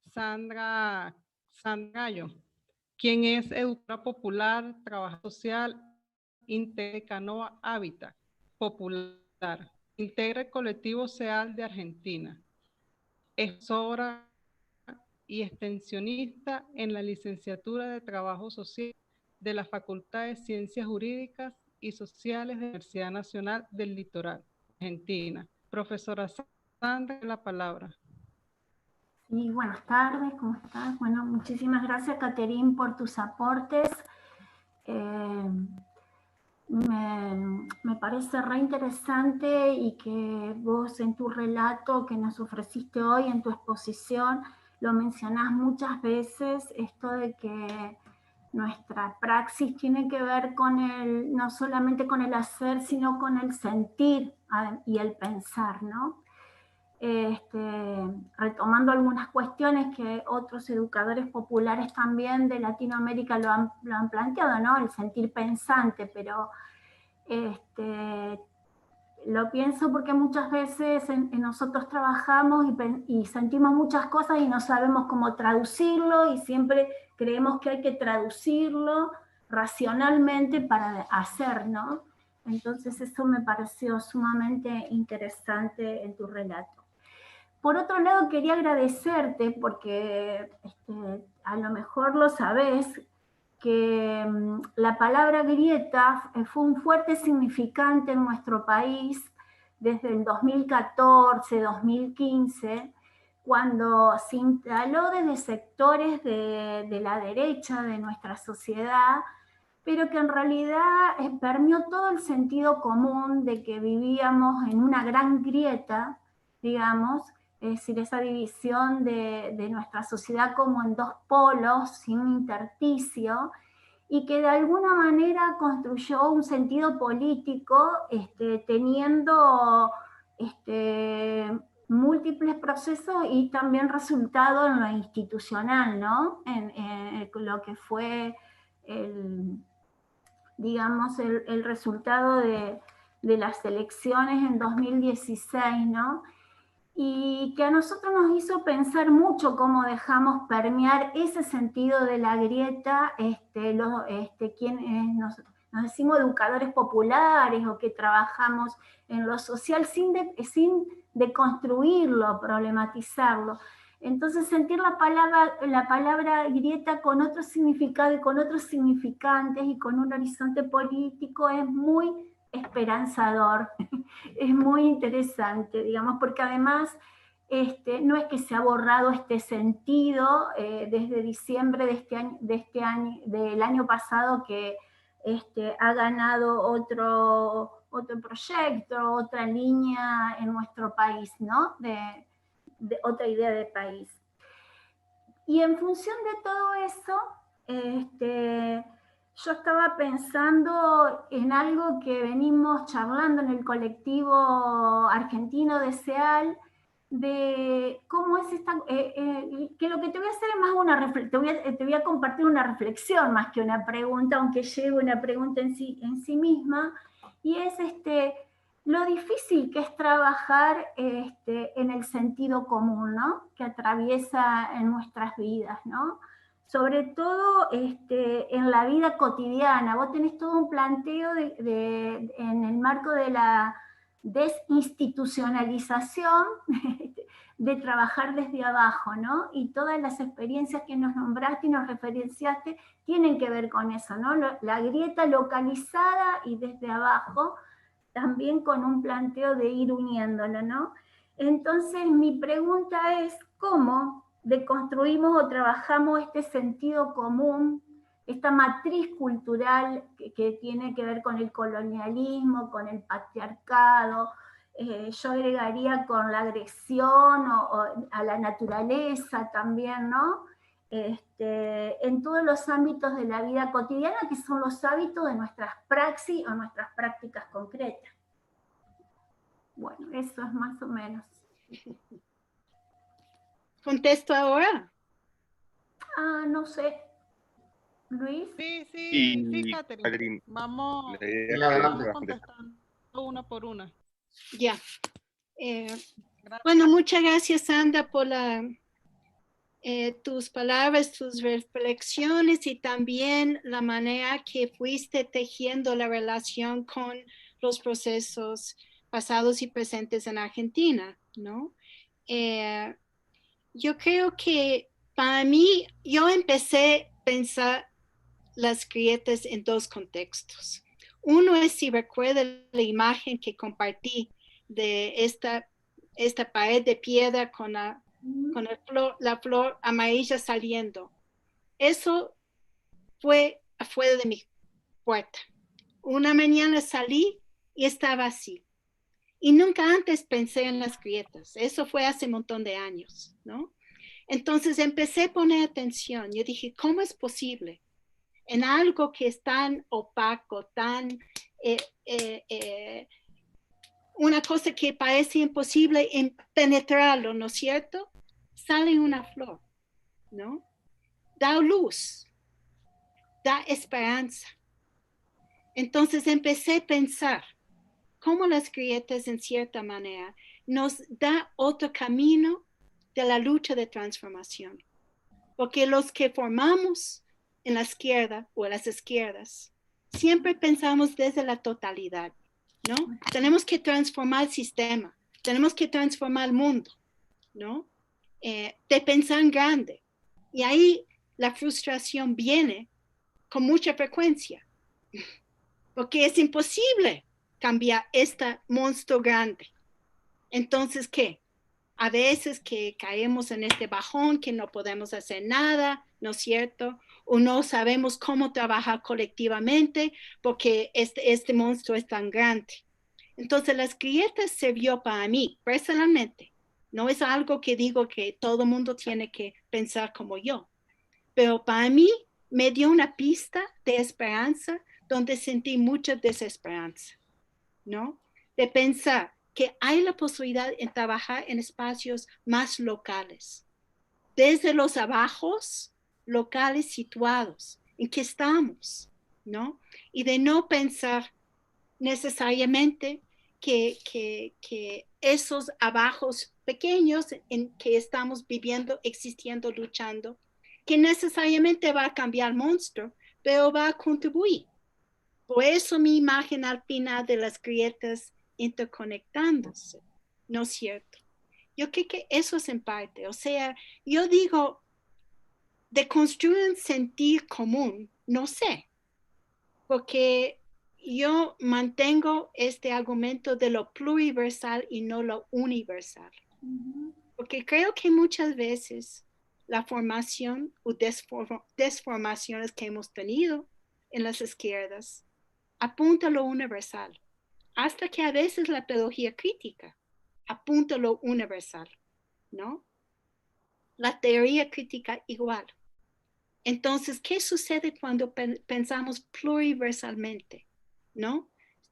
Sandra Gallo, quien es educadora popular, trabajadora social, integra Canoa Hábitat Popular. Integra el colectivo SEAL de Argentina. Es profesora y extensionista en la licenciatura de Trabajo Social de la Facultad de Ciencias Jurídicas y Sociales de la Universidad Nacional del Litoral, Argentina. Profesora Sandra, la palabra. Sí, buenas tardes, ¿cómo estás? Bueno, muchísimas gracias, Catherine, por tus aportes. Me parece re interesante y que vos en tu relato que nos ofreciste hoy, en tu exposición, lo mencionás muchas veces, esto de que nuestra praxis tiene que ver con no solamente con el hacer, sino con el sentir y el pensar, ¿no? Retomando algunas cuestiones que otros educadores populares también de Latinoamérica lo han planteado, ¿no? El sentir pensante, pero lo pienso porque muchas veces nosotros trabajamos y sentimos muchas cosas y no sabemos cómo traducirlo y siempre creemos que hay que traducirlo racionalmente para hacer, ¿no? Entonces eso me pareció sumamente interesante en tu relato. Por otro lado, quería agradecerte porque a lo mejor lo sabés, que la palabra grieta fue un fuerte significante en nuestro país desde el 2014, 2015, cuando se instaló desde sectores de la derecha de nuestra sociedad, pero que en realidad permeó todo el sentido común de que vivíamos en una gran grieta, digamos, es decir, esa división de nuestra sociedad como en dos polos, sin intersticio, y que de alguna manera construyó un sentido político teniendo múltiples procesos y también resultado en lo institucional, ¿no? En lo que fue digamos, el resultado de las elecciones en 2016, ¿no? Y que a nosotros nos hizo pensar mucho cómo dejamos permear ese sentido de la grieta, quienes nos decimos educadores populares o que trabajamos en lo social sin deconstruirlo, problematizarlo. Entonces sentir la palabra grieta con otro significado y con otros significantes y con un horizonte político es muy esperanzador, es muy interesante, digamos, porque además no es que se ha borrado este sentido desde diciembre del año pasado que ha ganado otro proyecto, otra línea en nuestro país, ¿no? De otra idea de país. Y en función de todo eso, yo estaba pensando en algo que venimos charlando en el colectivo argentino de SEAL, de cómo es esta, que lo que te voy a hacer es más una reflexión, te voy a compartir una reflexión más que una pregunta, aunque lleve una pregunta en sí misma, y es lo difícil que es trabajar en el sentido común, ¿no? Que atraviesa en nuestras vidas, ¿no? Sobre todo en la vida cotidiana. Vos tenés todo un planteo en el marco de la desinstitucionalización de trabajar desde abajo, ¿no? Y todas las experiencias que nos nombraste y nos referenciaste tienen que ver con eso, ¿no? La grieta localizada y desde abajo, también con un planteo de ir uniéndolo, ¿no? Entonces mi pregunta es, ¿cómo deconstruimos o trabajamos este sentido común, esta matriz cultural que tiene que ver con el colonialismo, con el patriarcado, yo agregaría con la agresión o a la naturaleza también, ¿no? En todos los ámbitos de la vida cotidiana, que son los hábitos de nuestras praxis o nuestras prácticas concretas. Bueno, eso es más o menos. ¿Contesto ahora? No sé. ¿Luis? Sí, Catherine. Vamos contestando una por una. Ya. Bueno, muchas gracias, Sandra, por tus palabras, tus reflexiones y también la manera que fuiste tejiendo la relación con los procesos pasados y presentes en Argentina, ¿no? Yo creo que para mí, yo empecé a pensar las grietas en dos contextos. Uno es, si recuerda la imagen que compartí de esta pared de piedra con la flor amarilla saliendo. Eso fue afuera de mi puerta. Una mañana salí y estaba así. Y nunca antes pensé en las grietas. Eso fue hace un montón de años, ¿no? Entonces empecé a poner atención. Yo dije, ¿cómo es posible? En algo que es tan opaco, tan una cosa que parece imposible en penetrarlo, ¿no es cierto? Sale una flor, ¿no? Da luz, da esperanza. Entonces empecé a pensar cómo las grietas, en cierta manera, nos da otro camino de la lucha de transformación. Porque los que formamos en la izquierda o en las izquierdas, siempre pensamos desde la totalidad, ¿no? Tenemos que transformar el sistema, tenemos que transformar el mundo, ¿no? De pensar en grande. Y ahí la frustración viene con mucha frecuencia, porque es imposible cambiar este monstruo grande. Entonces, ¿qué? A veces que caemos en este bajón, que no podemos hacer nada, ¿no es cierto? O no sabemos cómo trabajar colectivamente porque este monstruo es tan grande. Entonces, las grietas sirvió para mí, personalmente, No es algo que digo que todo el mundo tiene que pensar como yo. Pero para mí me dio una pista de esperanza donde sentí mucha desesperanza, ¿no? De pensar que hay la posibilidad de trabajar en espacios más locales, desde los abajos locales situados, en que estamos, ¿no? Y de no pensar necesariamente que esos abajos pequeños en que estamos viviendo, existiendo, luchando, que necesariamente va a cambiar el monstruo, pero va a contribuir. Por eso mi imagen al final de las grietas interconectándose, ¿no es cierto? Yo creo que eso es en parte, o sea, yo digo, de construir un sentir común, no sé, porque yo mantengo este argumento de lo pluriversal y no lo universal. Porque creo que muchas veces la formación o desformaciones que hemos tenido en las izquierdas apunta a lo universal, hasta que a veces la pedagogía crítica apunta a lo universal, ¿no? La teoría crítica igual. Entonces, ¿qué sucede cuando pensamos pluriversalmente? ¿No?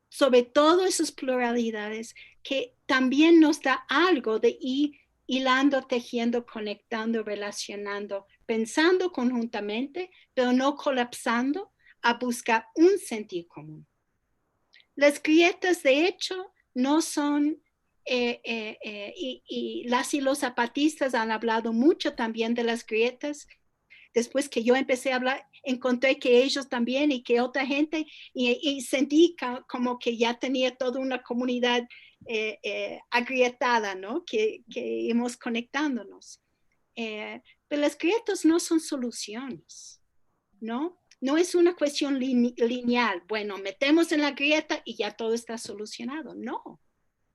Sobre todo esas pluralidades que también nos da algo de ir hilando, tejiendo, conectando, relacionando, pensando conjuntamente, pero no colapsando a buscar un sentido común. Las grietas, de hecho, no son, y las y los zapatistas han hablado mucho también de las grietas. Después que yo empecé a hablar, encontré que ellos también y que otra gente, y sentí como que ya tenía toda una comunidad agrietada, ¿no? Que íbamos conectándonos. Pero las grietas no son soluciones, ¿no? No es una cuestión lineal. Bueno, metemos en la grieta y ya todo está solucionado. No,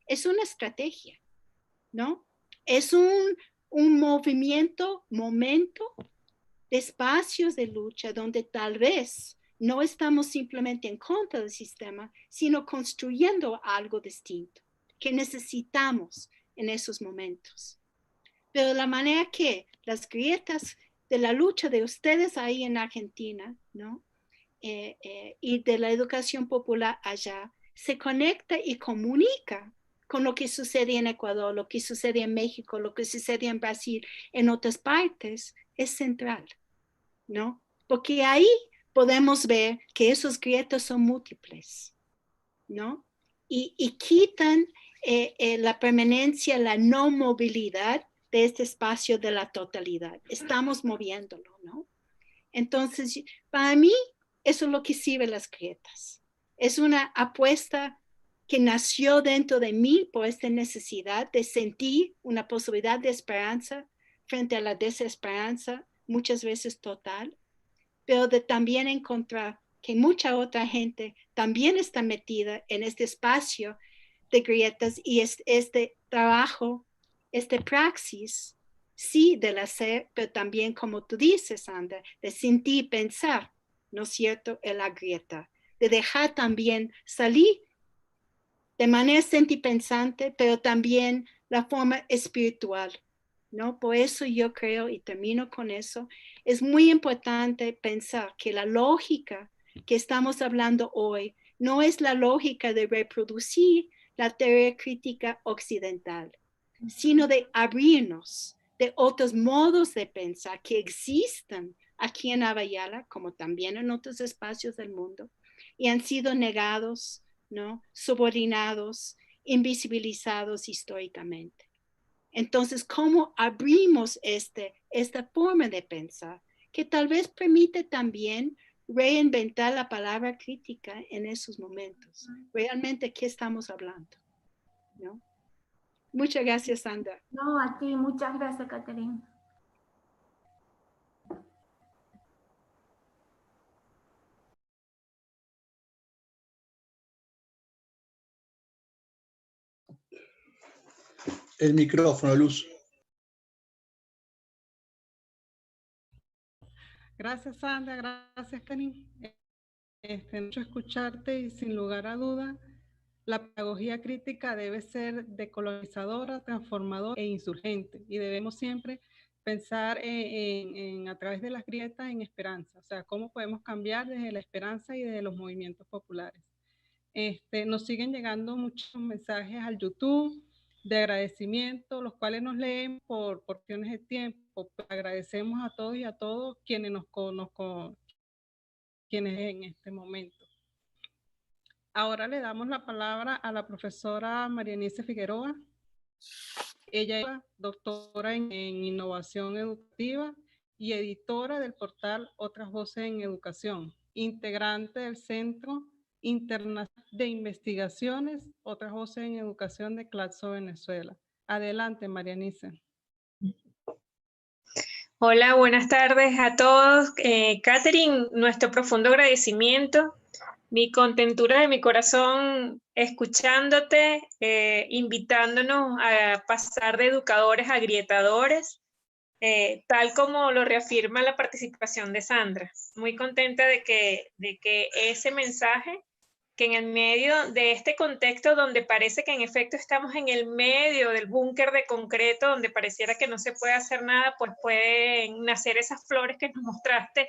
es una estrategia, ¿no? Es un momento de espacios de lucha donde tal vez no estamos simplemente en contra del sistema, sino construyendo algo distinto que necesitamos en esos momentos. Pero la manera que las grietas de la lucha de ustedes ahí en Argentina, ¿no? Y de la educación popular allá, se conecta y comunica con lo que sucede en Ecuador, lo que sucede en México, lo que sucede en Brasil, en otras partes, es central, ¿no? Porque ahí podemos ver que esos grietas son múltiples, ¿no? Y quitan la permanencia, la no movilidad de este espacio de la totalidad. Estamos moviéndolo, ¿no? Entonces, para mí, eso es lo que sirve las grietas. Es una apuesta que nació dentro de mí por esta necesidad de sentir una posibilidad de esperanza frente a la desesperanza, muchas veces total, pero de también encontrar que mucha otra gente también está metida en este espacio de grietas y este trabajo, este praxis, sí, del hacer, pero también, como tú dices, Sandra, de sentir, pensar, ¿no es cierto?, en la grieta, de dejar también salir de manera sentipensante, pero también la forma espiritual, ¿no? Por eso yo creo, y termino con eso, es muy importante pensar que la lógica que estamos hablando hoy no es la lógica de reproducir la teoría crítica occidental, sino de abrirnos de otros modos de pensar que existan aquí en Abayala, como también en otros espacios del mundo, y han sido negados, ¿no? Subordinados, invisibilizados históricamente. Entonces, ¿cómo abrimos esta forma de pensar que tal vez permite también reinventar la palabra crítica en esos momentos? Realmente, ¿qué estamos hablando? ¿No? Muchas gracias, Sandra. No, a ti, muchas gracias, Catherine. El micrófono, Luz. Gracias, Sandra. Gracias, Karin. Mucho escucharte y sin lugar a duda La pedagogía crítica debe ser decolonizadora, transformadora e insurgente, y debemos siempre pensar a través de las grietas en esperanza, o sea, cómo podemos cambiar desde la esperanza y desde los movimientos populares. Nos siguen llegando muchos mensajes al YouTube de agradecimiento, los cuales nos leen por cuestiones de tiempo. Agradecemos a todos y a todos quienes quienes en este momento. Ahora le damos la palabra a la profesora Marianice Figueroa. Ella es doctora en innovación educativa y editora del portal Otras Voces en Educación, integrante del Centro Internacional de Investigaciones Otras Voces en Educación de Claxo, Venezuela. Adelante, Marianice. Hola, buenas tardes a todos. Catherine, nuestro profundo agradecimiento, mi contentura de mi corazón escuchándote, invitándonos a pasar de educadores a grietadores, tal como lo reafirma la participación de Sandra. Muy contenta de que ese mensaje, que en el medio de este contexto donde parece que en efecto estamos en el medio del búnker de concreto, donde pareciera que no se puede hacer nada, pues pueden nacer esas flores que nos mostraste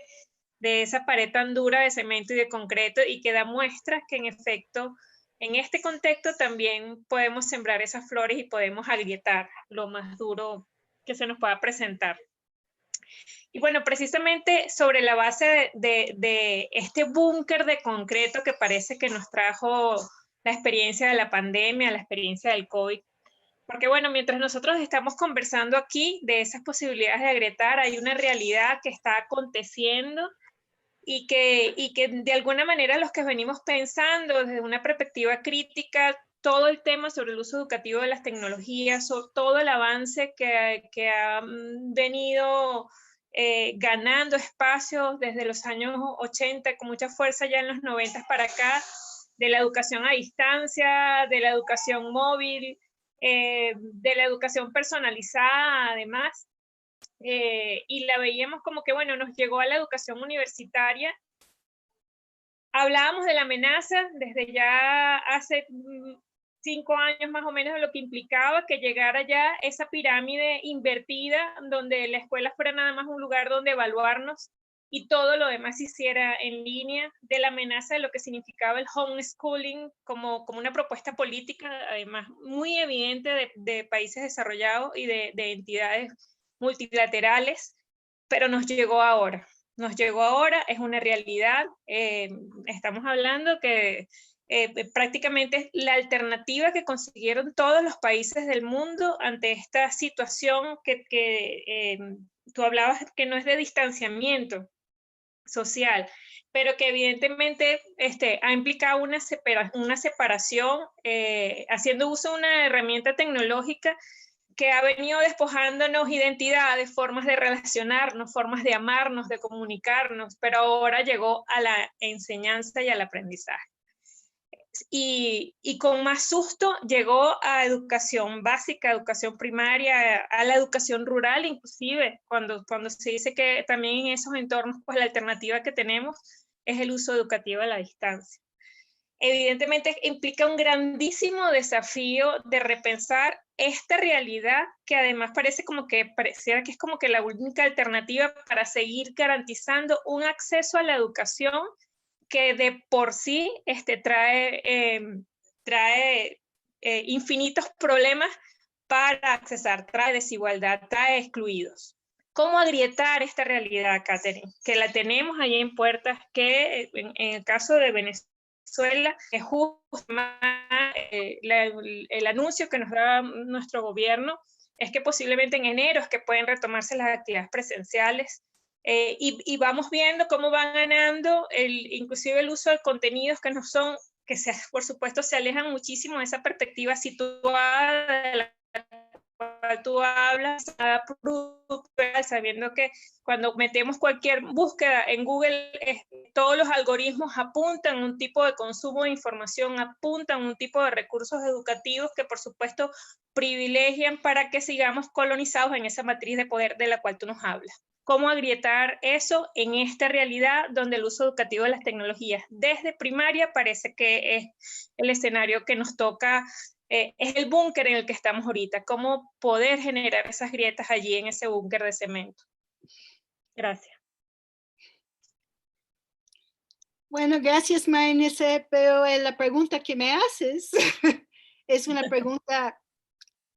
de esa pared tan dura de cemento y de concreto, y que da muestras que en efecto en este contexto también podemos sembrar esas flores y podemos agrietar lo más duro que se nos pueda presentar. Y bueno, precisamente sobre la base de este búnker de concreto que parece que nos trajo la experiencia de la pandemia, la experiencia del COVID, porque bueno, mientras nosotros estamos conversando aquí de esas posibilidades de agrietar, hay una realidad que está aconteciendo y que de alguna manera los que venimos pensando desde una perspectiva crítica, todo el tema sobre el uso educativo de las tecnologías, sobre todo el avance que ha venido ganando espacios desde los años 80 con mucha fuerza ya en los 90 para acá, de la educación a distancia, de la educación móvil, de la educación personalizada además, y la veíamos como que bueno, nos llegó a la educación universitaria. Hablábamos de la amenaza desde ya hace 5 años más o menos, de lo que implicaba que llegara ya esa pirámide invertida, donde la escuela fuera nada más un lugar donde evaluarnos y todo lo demás se hiciera en línea, de la amenaza de lo que significaba el homeschooling como una propuesta política, además muy evidente de países desarrollados y de entidades multilaterales, pero nos llegó ahora. Nos llegó ahora, es una realidad. Estamos hablando que prácticamente es la alternativa que consiguieron todos los países del mundo ante esta situación que tú hablabas que no es de distanciamiento social, pero que evidentemente ha implicado una separación, haciendo uso de una herramienta tecnológica que ha venido despojándonos identidades, formas de relacionarnos, formas de amarnos, de comunicarnos, pero ahora llegó a la enseñanza y al aprendizaje. Y con más susto llegó a educación básica, educación primaria, a la educación rural inclusive, cuando se dice que también en esos entornos pues la alternativa que tenemos es el uso educativo a la distancia. Evidentemente implica un grandísimo desafío de repensar esta realidad que además pareciera que es como que la única alternativa para seguir garantizando un acceso a la educación que de por sí trae infinitos problemas para accesar, trae desigualdad, trae excluidos. ¿Cómo agrietar esta realidad, Catherine? Que la tenemos ahí en puertas, que en el caso de Venezuela es justo el anuncio que nos da nuestro gobierno es que posiblemente en enero es que pueden retomarse las actividades presenciales, y vamos viendo cómo va ganando inclusive el uso de contenidos que no son, por supuesto se alejan muchísimo de esa perspectiva situada de la cual tú hablas, sabiendo que cuando metemos cualquier búsqueda en Google, todos los algoritmos apuntan a un tipo de consumo de información, apuntan a un tipo de recursos educativos que por supuesto privilegian para que sigamos colonizados en esa matriz de poder de la cual tú nos hablas. cómo agrietar eso en esta realidad donde el uso educativo de las tecnologías desde primaria parece que es el escenario que nos toca, es el búnker en el que estamos ahorita, cómo poder generar esas grietas allí en ese búnker de cemento. Gracias. Bueno, gracias, Marinese, pero la pregunta que me haces es una pregunta,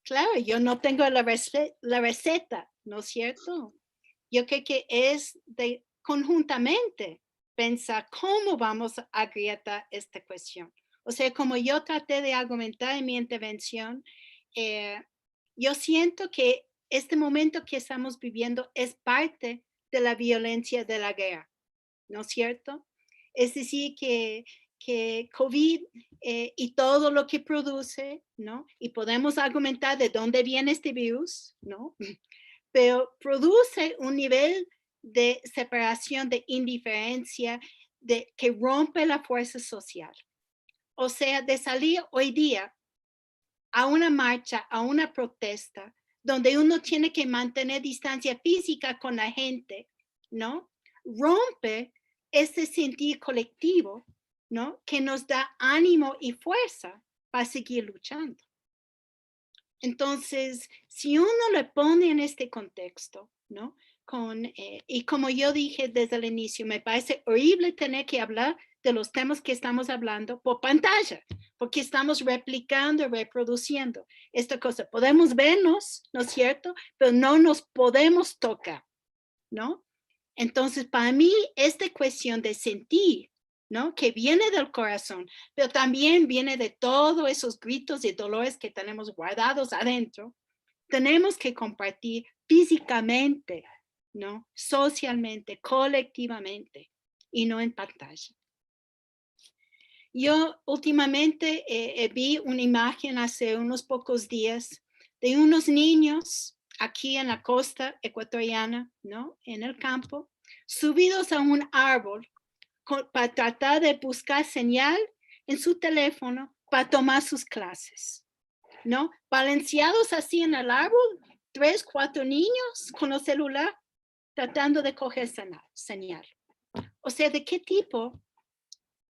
claro, yo no tengo la receta, ¿no es cierto? Yo creo que es de conjuntamente pensar cómo vamos a agrietar esta cuestión. O sea, como yo traté de argumentar en mi intervención, yo siento que este momento que estamos viviendo es parte de la violencia de la guerra, ¿no es cierto? Es decir, que COVID y todo lo que produce, ¿no? Y podemos argumentar de dónde viene este virus, ¿no? Pero produce un nivel de separación, de indiferencia, que rompe la fuerza social. O sea, de salir hoy día a una marcha, a una protesta, donde uno tiene que mantener distancia física con la gente, ¿no? Rompe ese sentir colectivo, ¿no? Que nos da ánimo y fuerza para seguir luchando. Entonces, si uno le pone en este contexto, ¿no? Y como yo dije desde el inicio, me parece horrible tener que hablar de los temas que estamos hablando por pantalla, porque estamos replicando y reproduciendo esta cosa. Podemos vernos, ¿no es cierto? Pero no nos podemos tocar, ¿no? Entonces, para mí, esta cuestión de sentir, ¿no? Que viene del corazón, pero también viene de todos esos gritos y dolores que tenemos guardados adentro. Tenemos que compartir físicamente, ¿no? Socialmente, colectivamente, y no en pantalla. Yo últimamente vi una imagen hace unos pocos días de unos niños aquí en la costa ecuatoriana, ¿no? En el campo, subidos a un árbol para tratar de buscar señal en su teléfono para tomar sus clases, ¿no? Balanceados así en el árbol, 3, 4 niños con el celular tratando de coger señal. O sea, ¿de qué tipo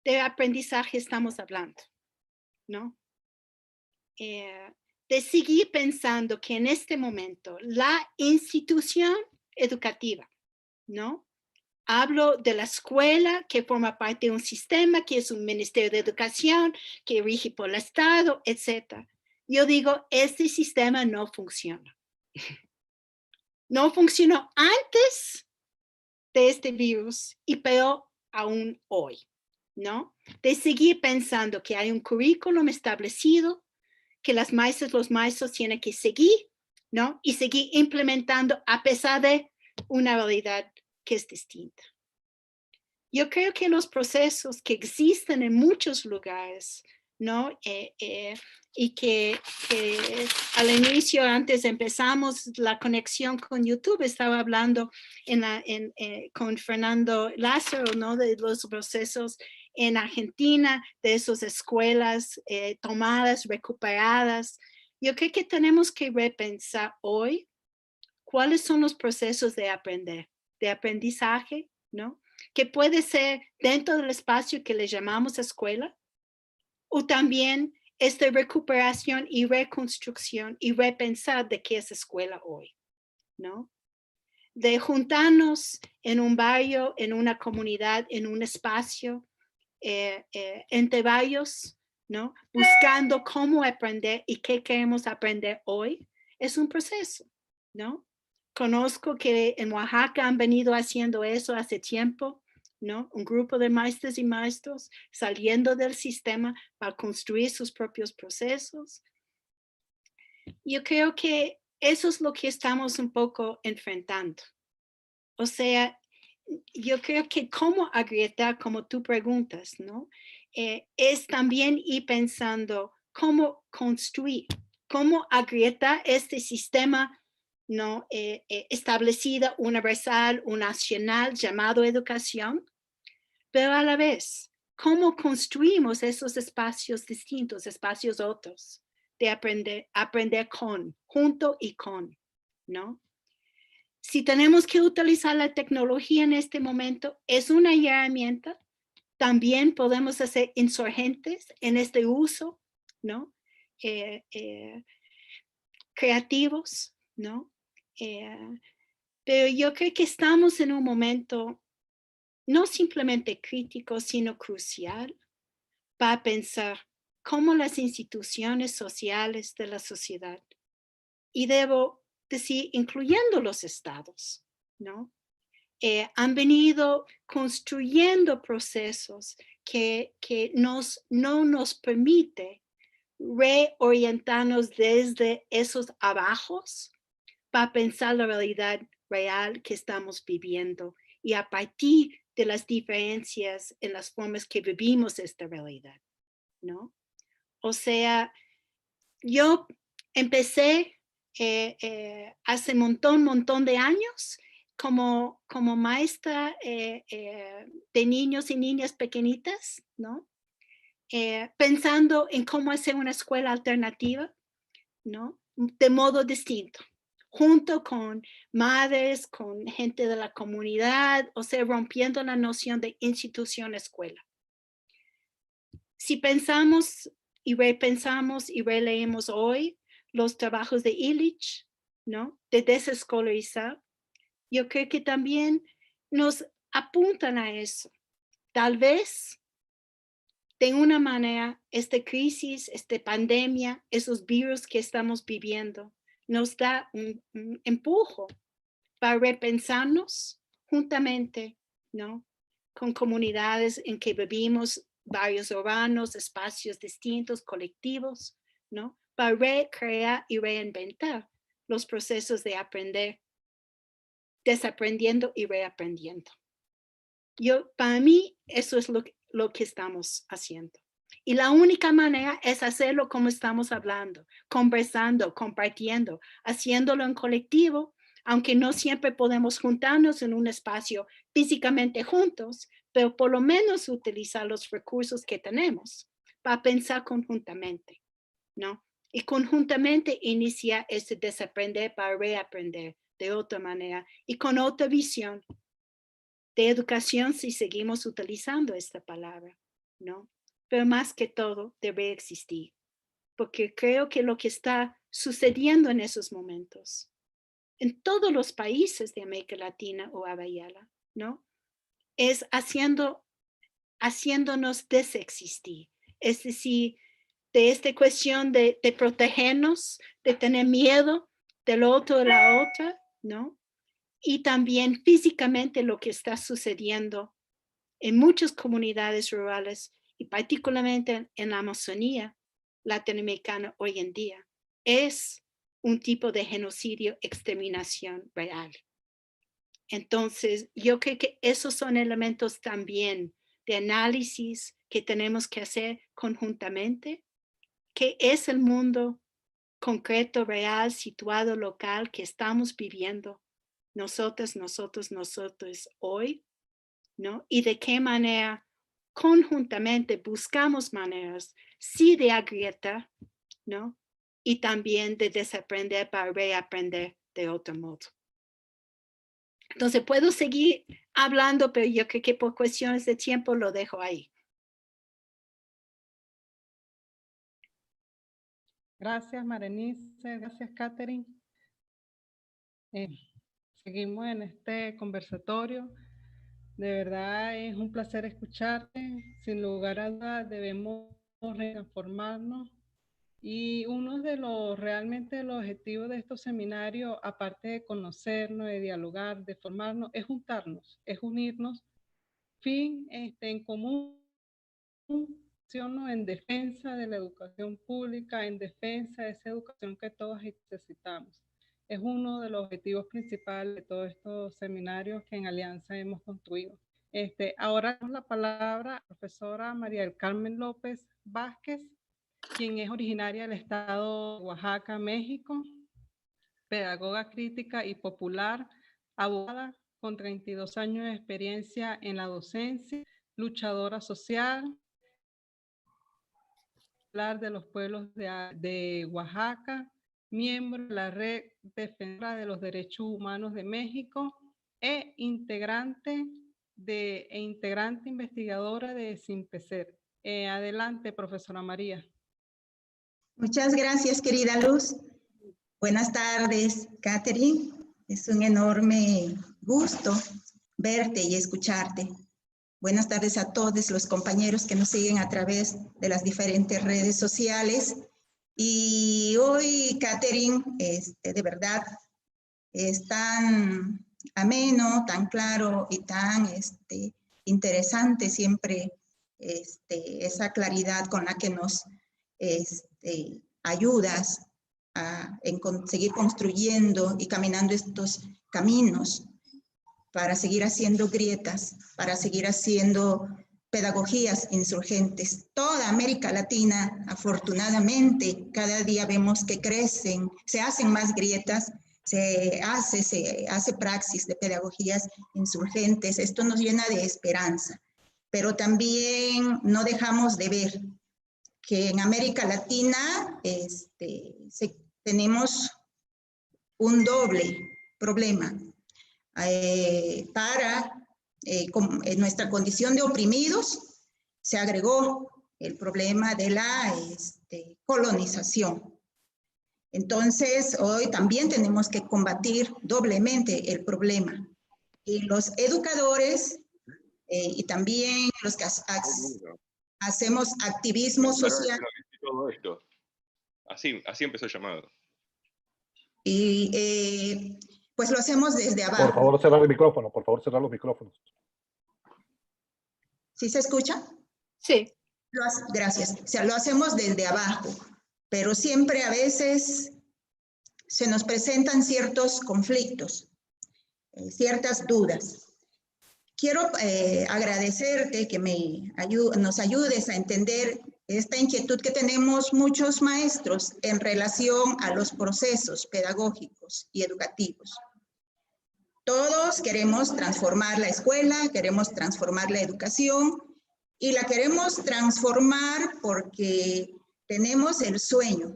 de aprendizaje estamos hablando? ¿No? De seguir pensando que en este momento la institución educativa, ¿no? Hablo de la escuela que forma parte de un sistema que es un ministerio de educación que rige por el Estado, etc. Yo digo, este sistema no funciona. No funcionó antes de este virus y peor aún hoy, ¿no? De seguir pensando que hay un currículum establecido, que las maestras, los maestros tienen que seguir, ¿no? Y seguir implementando a pesar de una realidad que es distinta. Yo creo que los procesos que existen en muchos lugares, ¿no? Y que al inicio, antes empezamos la conexión con YouTube, estaba hablando con Fernando Lázaro, ¿no? De los procesos en Argentina, de esas escuelas tomadas, recuperadas. Yo creo que tenemos que repensar hoy cuáles son los procesos de aprendizaje, ¿no? Que puede ser dentro del espacio que le llamamos escuela, o también esta recuperación y reconstrucción y repensar de qué es escuela hoy, ¿no? De juntarnos en un barrio, en una comunidad, en un espacio, entre varios, ¿no? Buscando cómo aprender y qué queremos aprender hoy, es un proceso, ¿no? Conozco que en Oaxaca han venido haciendo eso hace tiempo, ¿no? Un grupo de maestras y maestros saliendo del sistema para construir sus propios procesos. Yo creo que eso es lo que estamos un poco enfrentando. O sea, yo creo que cómo agrietar, como tú preguntas, ¿no? Es también ir pensando cómo construir, cómo agrietar este sistema, ¿no? Establecido, universal, nacional, llamado educación, pero a la vez, cómo construimos esos espacios distintos, espacios otros, de aprender con, junto y con, ¿no? Si tenemos que utilizar la tecnología en este momento, es una herramienta. También podemos ser insurgentes en este uso, ¿no? Creativos, ¿no? Pero yo creo que estamos en un momento no simplemente crítico, sino crucial para pensar cómo las instituciones sociales de la sociedad, y debo decir, incluyendo los estados, ¿no? Han venido construyendo procesos que no nos permite reorientarnos desde esos abajos para pensar la realidad real que estamos viviendo y a partir de las diferencias en las formas que vivimos esta realidad, ¿no? O sea, yo empecé hace montón de años como maestra de niños y niñas pequeñitas, ¿no? Pensando en cómo hacer una escuela alternativa, ¿no? De modo distinto, junto con madres, con gente de la comunidad, o sea, rompiendo la noción de institución-escuela. Si pensamos y repensamos y releemos hoy los trabajos de Illich, ¿no? De desescolarizar, yo creo que también nos apuntan a eso. Tal vez, de una manera, esta crisis, esta pandemia, esos virus que estamos viviendo, nos da un empujo para repensarnos juntamente, ¿no? Con comunidades en que vivimos, barrios urbanos, espacios distintos, colectivos, ¿no? Para recrear y reinventar los procesos de aprender, desaprendiendo y reaprendiendo. Para mí, eso es lo que estamos haciendo. Y la única manera es hacerlo como estamos hablando, conversando, compartiendo, haciéndolo en colectivo, aunque no siempre podemos juntarnos en un espacio físicamente juntos, pero por lo menos utilizar los recursos que tenemos para pensar conjuntamente, ¿no? Y conjuntamente iniciar ese desaprender para reaprender de otra manera y con otra visión de educación, si seguimos utilizando esta palabra, ¿no? Pero más que todo debe existir, porque creo que lo que está sucediendo en esos momentos, en todos los países de América Latina o Abayala, ¿no? Es haciéndonos desexistir, es decir, de esta cuestión de protegernos, de tener miedo del otro, de la otra, ¿no? Y también físicamente lo que está sucediendo en muchas comunidades rurales y particularmente en la Amazonía latinoamericana hoy en día, es un tipo de genocidio, exterminación real. Entonces, yo creo que esos son elementos también de análisis que tenemos que hacer conjuntamente, que es el mundo concreto, real, situado, local que estamos viviendo nosotros hoy, ¿no? Y de qué manera conjuntamente buscamos maneras, sí, de agrietar, ¿no? Y también de desaprender para reaprender de otro modo. Entonces puedo seguir hablando, pero yo creo que por cuestiones de tiempo lo dejo ahí. Gracias, Marenice. Gracias, Catherine. Seguimos en este conversatorio. De verdad es un placer escucharte. Sin lugar a dudas debemos transformarnos. Y uno de los realmente los objetivos de estos seminarios, aparte de conocernos, de dialogar, de formarnos, es juntarnos, es unirnos, fin en común, en defensa de la educación pública, en defensa de esa educación que todos necesitamos. Es uno de los objetivos principales de todos estos seminarios que en Alianza hemos construido. Ahora damos la palabra a la profesora María del Carmen López Vázquez, quien es originaria del estado de Oaxaca, México, pedagoga crítica y popular, abogada con 32 años de experiencia en la docencia, luchadora social, de los pueblos de Oaxaca, miembro de la Red Defensora de los Derechos Humanos de México e integrante investigadora de SIMPECER. Adelante, profesora María. Muchas gracias, querida Luz. Buenas tardes, Catherine. Es un enorme gusto verte y escucharte. Buenas tardes a todos los compañeros que nos siguen a través de las diferentes redes sociales. Y hoy, Catherine, de verdad, es tan ameno, tan claro y tan interesante siempre esa claridad con la que nos ayudas a seguir construyendo y caminando estos caminos para seguir haciendo grietas, para seguir haciendo pedagogías insurgentes. Toda América Latina, afortunadamente, cada día vemos que crecen, se hacen más grietas, se hace praxis de pedagogías insurgentes. Esto nos llena de esperanza, pero también no dejamos de ver que en América Latina tenemos un doble problema. En nuestra condición de oprimidos se agregó el problema de la colonización. Entonces, hoy también tenemos que combatir doblemente el problema. Y los educadores y también los que hacemos activismo social. Todo esto. Así empezó el llamado. Y pues lo hacemos desde abajo. Por favor, cerrar el micrófono. Por favor, cerrar los micrófonos. ¿Sí se escucha? Sí. Gracias. O sea, lo hacemos desde abajo, pero siempre a veces se nos presentan ciertos conflictos, ciertas dudas. Quiero agradecerte que nos ayudes a entender esta inquietud que tenemos muchos maestros en relación a los procesos pedagógicos y educativos. Todos queremos transformar la escuela, queremos transformar la educación y la queremos transformar porque tenemos el sueño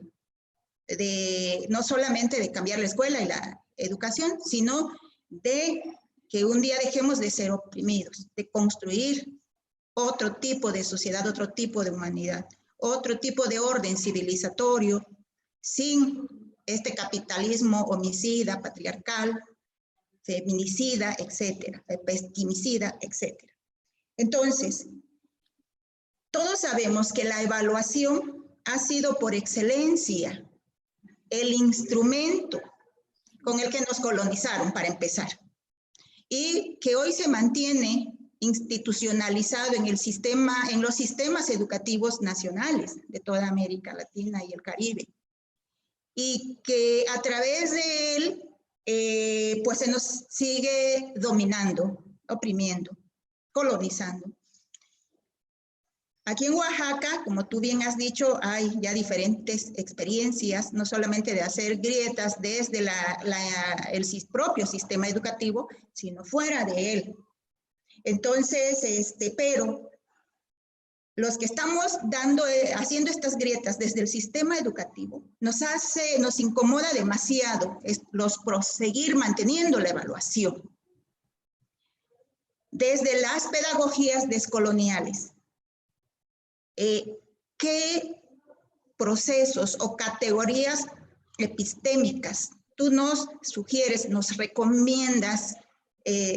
no solamente de cambiar la escuela y la educación, sino de que un día dejemos de ser oprimidos, de construir otro tipo de sociedad, otro tipo de humanidad, otro tipo de orden civilizatorio, sin este capitalismo homicida, patriarcal, feminicida, etcétera, pestimicida, etcétera. Entonces, todos sabemos que la evaluación ha sido por excelencia el instrumento con el que nos colonizaron, para empezar, y que hoy se mantiene institucionalizado en los sistemas educativos nacionales de toda América Latina y el Caribe, y que a través de él pues se nos sigue dominando, oprimiendo, colonizando. Aquí en Oaxaca, como tú bien has dicho, hay ya diferentes experiencias, no solamente de hacer grietas desde el propio sistema educativo, sino fuera de él. Entonces, pero los que estamos haciendo estas grietas desde el sistema educativo, nos incomoda demasiado seguir manteniendo la evaluación desde las pedagogías descoloniales. ¿Qué procesos o categorías epistémicas tú nos sugieres, nos recomiendas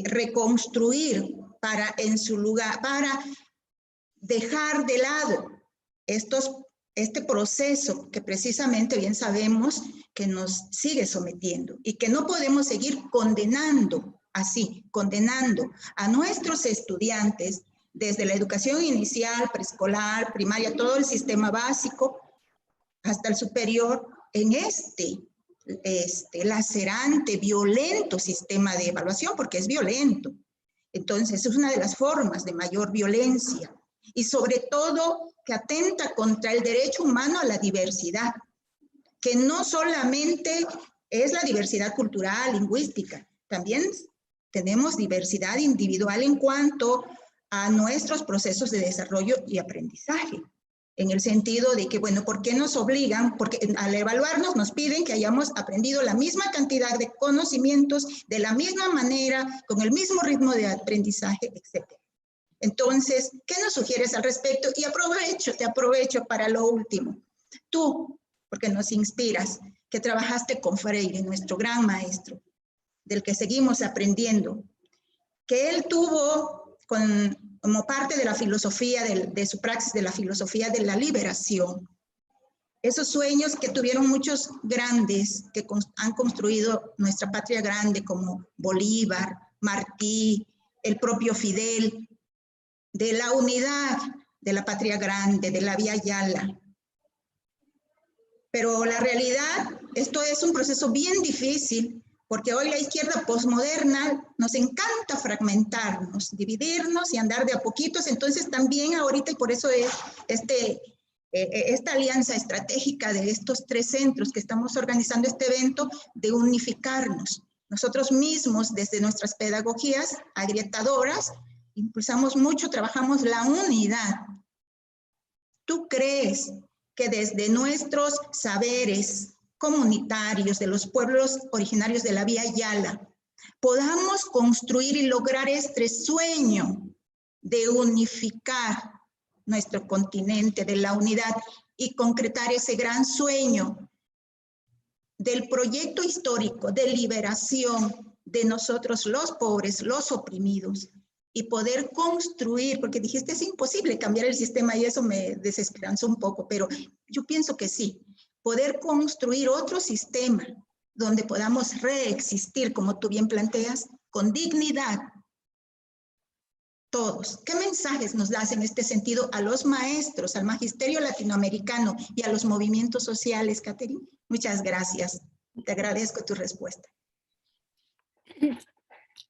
reconstruir para dejar de lado este proceso que precisamente bien sabemos que nos sigue sometiendo y que no podemos seguir condenando a nuestros estudiantes desde la educación inicial, preescolar, primaria, todo el sistema básico, hasta el superior, en este lacerante, violento sistema de evaluación, porque es violento. Entonces, es una de las formas de mayor violencia y sobre todo que atenta contra el derecho humano a la diversidad, que no solamente es la diversidad cultural, lingüística, también tenemos diversidad individual en cuanto a nuestros procesos de desarrollo y aprendizaje. en el sentido de que, bueno, ¿por qué nos obligan? Porque al evaluarnos nos piden que hayamos aprendido la misma cantidad de conocimientos, de la misma manera, con el mismo ritmo de aprendizaje, etc. Entonces, ¿qué nos sugieres al respecto? Y te aprovecho para lo último. Tú, porque nos inspiras, que trabajaste con Freire, nuestro gran maestro, del que seguimos aprendiendo, que él tuvo como parte de la filosofía, de su praxis, de la filosofía de la liberación. Esos sueños que tuvieron muchos grandes, que han construido nuestra patria grande, como Bolívar, Martí, el propio Fidel, de la unidad de la patria grande, de la Vía Yala. Pero la realidad, esto es un proceso bien difícil, porque hoy la izquierda posmoderna nos encanta fragmentarnos, dividirnos y andar de a poquitos. Entonces también ahorita, y por eso es esta alianza estratégica de estos 3 centros que estamos organizando este evento, de unificarnos. Nosotros mismos, desde nuestras pedagogías agrietadoras, impulsamos mucho, trabajamos la unidad. ¿Tú crees que desde nuestros saberes comunitarios de los pueblos originarios de la Vía Yala podamos construir y lograr este sueño de unificar nuestro continente, de la unidad, y concretar ese gran sueño del proyecto histórico de liberación de nosotros los pobres, los oprimidos, y poder construir, porque dijiste es imposible cambiar el sistema y eso me desesperanzó un poco, pero yo pienso que sí, poder construir otro sistema donde podamos reexistir, como tú bien planteas, con dignidad. Todos. ¿Qué mensajes nos das en este sentido a los maestros, al magisterio latinoamericano y a los movimientos sociales, Catherine? Muchas gracias. Te agradezco tu respuesta.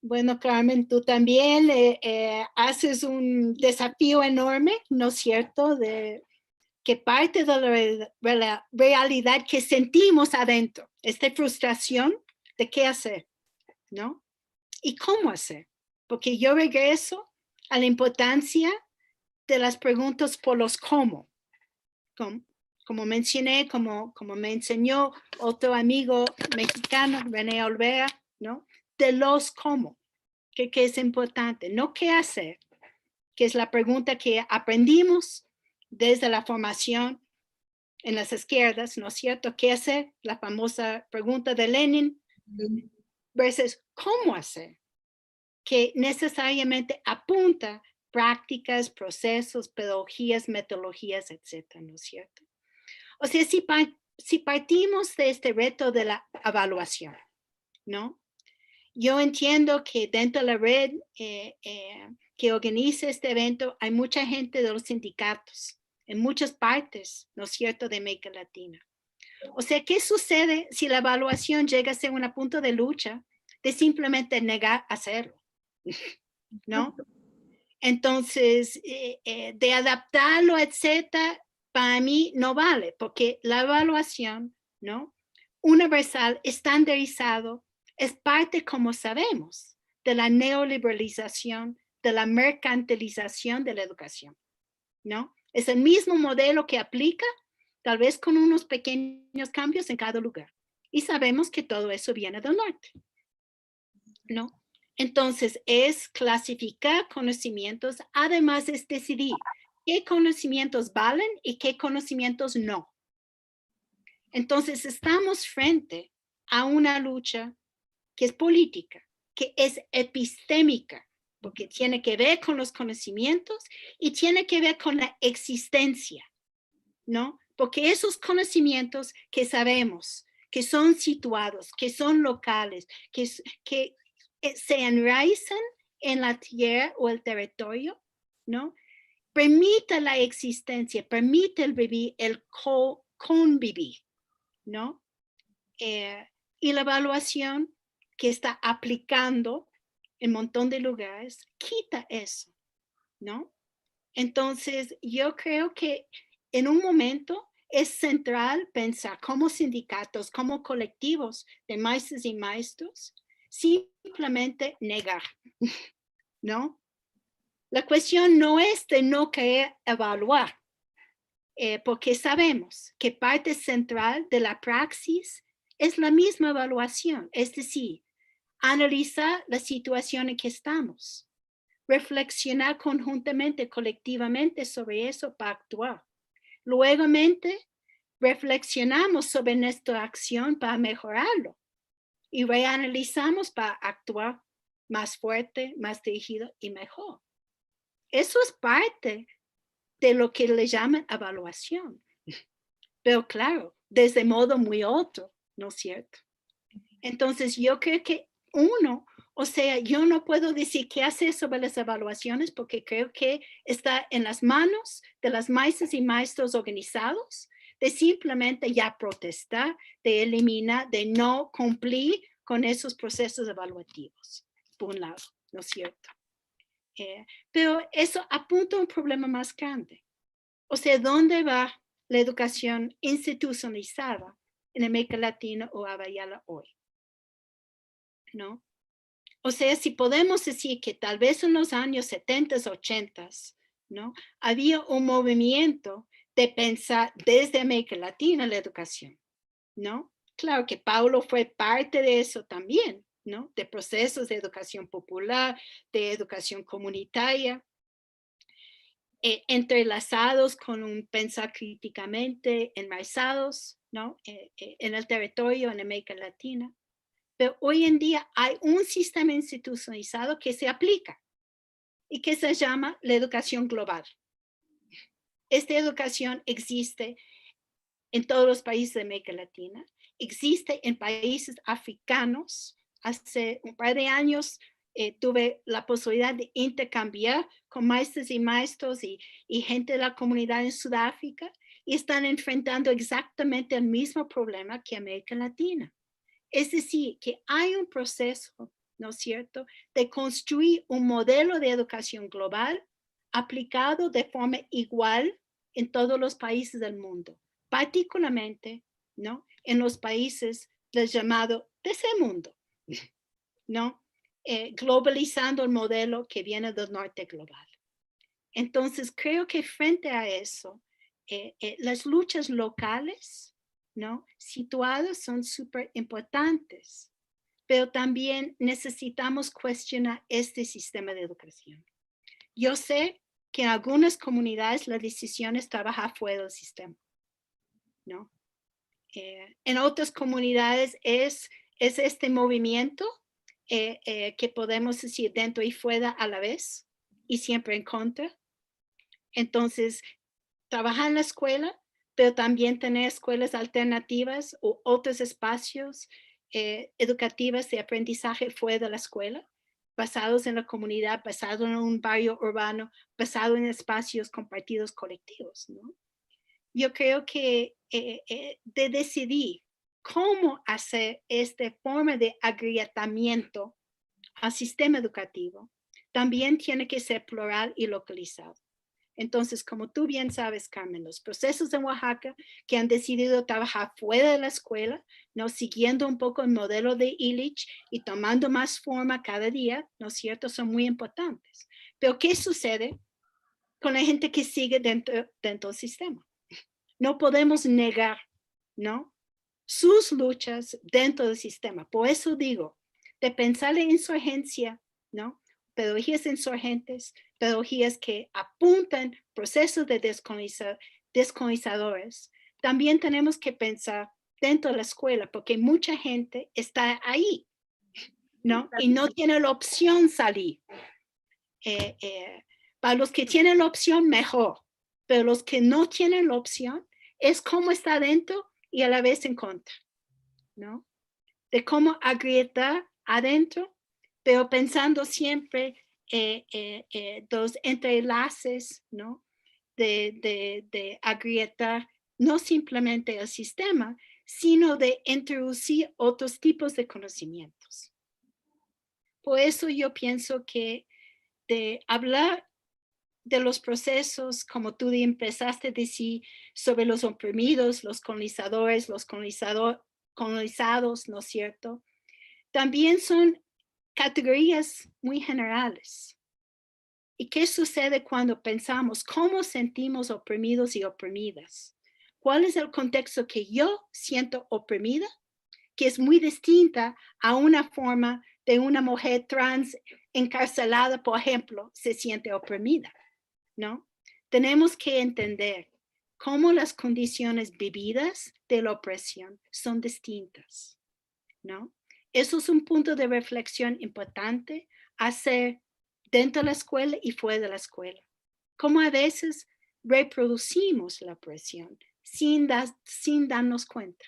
Bueno, Carmen, tú también haces un desafío enorme, ¿no es cierto?, de que parte de la realidad que sentimos adentro, esta frustración de qué hacer, ¿no? Y cómo hacer. Porque yo regreso a la importancia de las preguntas por los cómo. Como mencioné, como me enseñó otro amigo mexicano, René Olvera, ¿no? De los cómo, que es importante, no qué hacer, que es la pregunta que aprendimos desde la formación en las izquierdas, ¿no es cierto? ¿Qué hacer? La famosa pregunta de Lenin, versus cómo hacer, que necesariamente apunta prácticas, procesos, pedagogías, metodologías, etcétera, ¿no es cierto? O sea, si partimos de este reto de la evaluación, ¿no? Yo entiendo que dentro de la red que organiza este evento hay mucha gente de los sindicatos en muchas partes, ¿no es cierto?, de América Latina. O sea, ¿qué sucede si la evaluación llega a ser un punto de lucha de simplemente negar hacerlo? ¿No? Entonces, de adaptarlo, etcétera, para mí no vale, porque la evaluación, ¿no?, universal, estandarizado, es parte, como sabemos, de la neoliberalización, de la mercantilización de la educación, ¿no? Es el mismo modelo que aplica, tal vez con unos pequeños cambios en cada lugar. Y sabemos que todo eso viene del norte, ¿no? Entonces, es clasificar conocimientos, además es decidir qué conocimientos valen y qué conocimientos no. Entonces, estamos frente a una lucha que es política, que es epistémica, porque tiene que ver con los conocimientos y tiene que ver con la existencia, ¿no? Porque esos conocimientos que sabemos, que son situados, que son locales, que se enraizan en la tierra o el territorio, ¿no? Permite la existencia, permite el vivir, el convivir, ¿no? Y la evaluación que está aplicando en un montón de lugares, quita eso, ¿no? Entonces, yo creo que en un momento es central pensar como sindicatos, como colectivos de maestros y maestros, simplemente negar, ¿no? La cuestión no es de no querer evaluar, porque sabemos que parte central de la praxis es la misma evaluación, es decir, analizar la situación en que estamos, reflexionar conjuntamente, colectivamente sobre eso para actuar. Luego, reflexionamos sobre nuestra acción para mejorarlo y reanalizamos para actuar más fuerte, más dirigido y mejor. Eso es parte de lo que le llaman evaluación. Pero claro, desde modo muy otro, ¿no es cierto? Entonces yo creo que yo no puedo decir qué hacer sobre las evaluaciones porque creo que está en las manos de las maestras y maestros organizados de simplemente ya protestar, de eliminar, de no cumplir con esos procesos evaluativos, por un lado, ¿no es cierto? Pero eso apunta a un problema más grande. O sea, ¿dónde va la educación institucionalizada en América Latina o Abayala hoy? ¿No? O sea, si podemos decir que tal vez en los años 70, 80, ¿no? Había un movimiento de pensar desde América Latina la educación, ¿no? Claro que Paulo fue parte de eso también, ¿no? De procesos de educación popular, de educación comunitaria, entrelazados con un pensar críticamente, enraizados, ¿no? En el territorio en América Latina. Pero hoy en día hay un sistema institucionalizado que se aplica y que se llama la educación global. Esta educación existe en todos los países de América Latina, existe en países africanos. Hace un par de años tuve la posibilidad de intercambiar con maestros y maestros y gente de la comunidad en Sudáfrica y están enfrentando exactamente el mismo problema que América Latina. Es decir, que hay un proceso, ¿no es cierto?, de construir un modelo de educación global aplicado de forma igual en todos los países del mundo, particularmente, ¿no?, en los países del llamado tercer mundo, ¿no?, globalizando el modelo que viene del norte global. Entonces, creo que frente a eso, las luchas locales, ¿no?, situadas son súper importantes, pero también necesitamos cuestionar este sistema de educación. Yo sé que en algunas comunidades la decisión es trabajar fuera del sistema, ¿no? En otras comunidades es este movimiento que podemos decir dentro y fuera a la vez y siempre en contra. Entonces, trabajar en la escuela, pero también tener escuelas alternativas o otros espacios educativos de aprendizaje fuera de la escuela, basados en la comunidad, basados en un barrio urbano, basados en espacios compartidos colectivos, ¿no? Yo creo que de decidir cómo hacer esta forma de agrietamiento al sistema educativo, también tiene que ser plural y localizado. Entonces, como tú bien sabes, Carmen, los procesos en Oaxaca que han decidido trabajar fuera de la escuela, ¿no?, siguiendo un poco el modelo de Illich y tomando más forma cada día, ¿no es cierto?, son muy importantes. Pero, ¿qué sucede con la gente que sigue dentro del sistema? No podemos negar, ¿no?, sus luchas dentro del sistema. Por eso digo, de pensar en insurgencia, ¿no?, pedagogías insurgentes, pedagogías que apuntan procesos de descolonizadores, también tenemos que pensar dentro de la escuela, porque mucha gente está ahí, ¿no? Y no tiene la opción salir. Para los que tienen la opción, mejor. Pero los que no tienen la opción, es cómo está dentro y a la vez en contra, ¿no? De cómo agrietar adentro, pero pensando siempre los entrelaces, ¿no?, de agrietar no simplemente el sistema, sino de introducir otros tipos de conocimientos. Por eso yo pienso que de hablar de los procesos, como tú empezaste a decir, sobre los oprimidos, los colonizadores, los colonizados, ¿no es cierto?, también son categorías muy generales. ¿Y qué sucede cuando pensamos cómo sentimos oprimidos y oprimidas? ¿Cuál es el contexto que yo siento oprimida? Que es muy distinta a una forma de una mujer trans encarcelada, por ejemplo, se siente oprimida, ¿no? Tenemos que entender cómo las condiciones vividas de la opresión son distintas, ¿no? Eso es un punto de reflexión importante hacer dentro de la escuela y fuera de la escuela. Cómo a veces reproducimos la opresión sin darnos cuenta,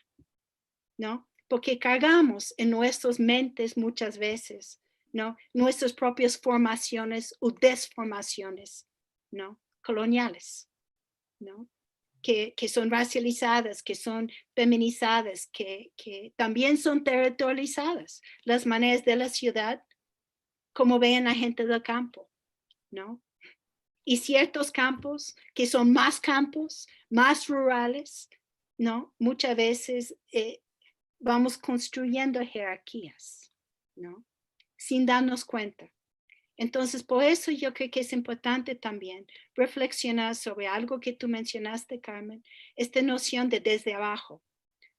¿no? Porque cargamos en nuestras mentes muchas veces, ¿no? Nuestras propias formaciones o desformaciones, ¿no? Coloniales, ¿no? Que son racializadas, que son feminizadas, que también son territorializadas. Las maneras de la ciudad, como ven la gente del campo, ¿no? Y ciertos campos que son más campos, más rurales, ¿no? Muchas veces vamos construyendo jerarquías, ¿no? Sin darnos cuenta. Entonces, por eso yo creo que es importante también reflexionar sobre algo que tú mencionaste, Carmen, esta noción de desde abajo.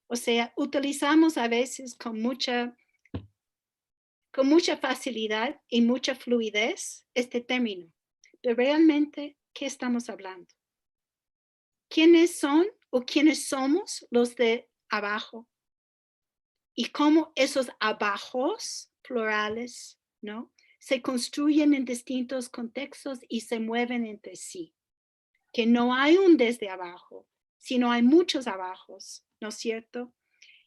O sea, utilizamos a veces con mucha facilidad y mucha fluidez este término. Pero realmente, ¿qué estamos hablando? ¿Quiénes son o quiénes somos los de abajo? Y cómo esos abajos plurales, ¿no? Se construyen en distintos contextos y se mueven entre sí. Que no hay un desde abajo, sino hay muchos abajos, ¿no es cierto?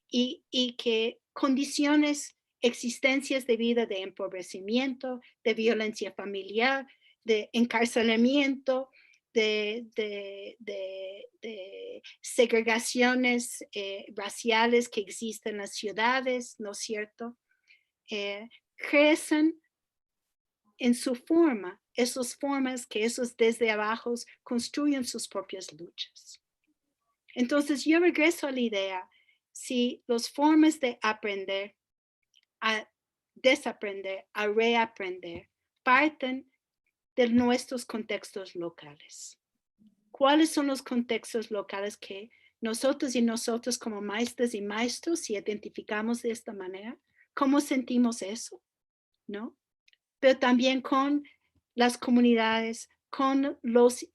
Y que condiciones, existencias de vida de empobrecimiento, de violencia familiar, de encarcelamiento, de segregaciones raciales que existen en las ciudades, ¿no es cierto? Crecen en su forma, esas formas que esos desde abajo construyen sus propias luchas. Entonces yo regreso a la idea, si las formas de aprender, a desaprender, a reaprender, parten de nuestros contextos locales. ¿Cuáles son los contextos locales que nosotros y nosotros como maestras y maestros, si identificamos de esta manera, cómo sentimos eso, ¿no? Pero también con las comunidades, con los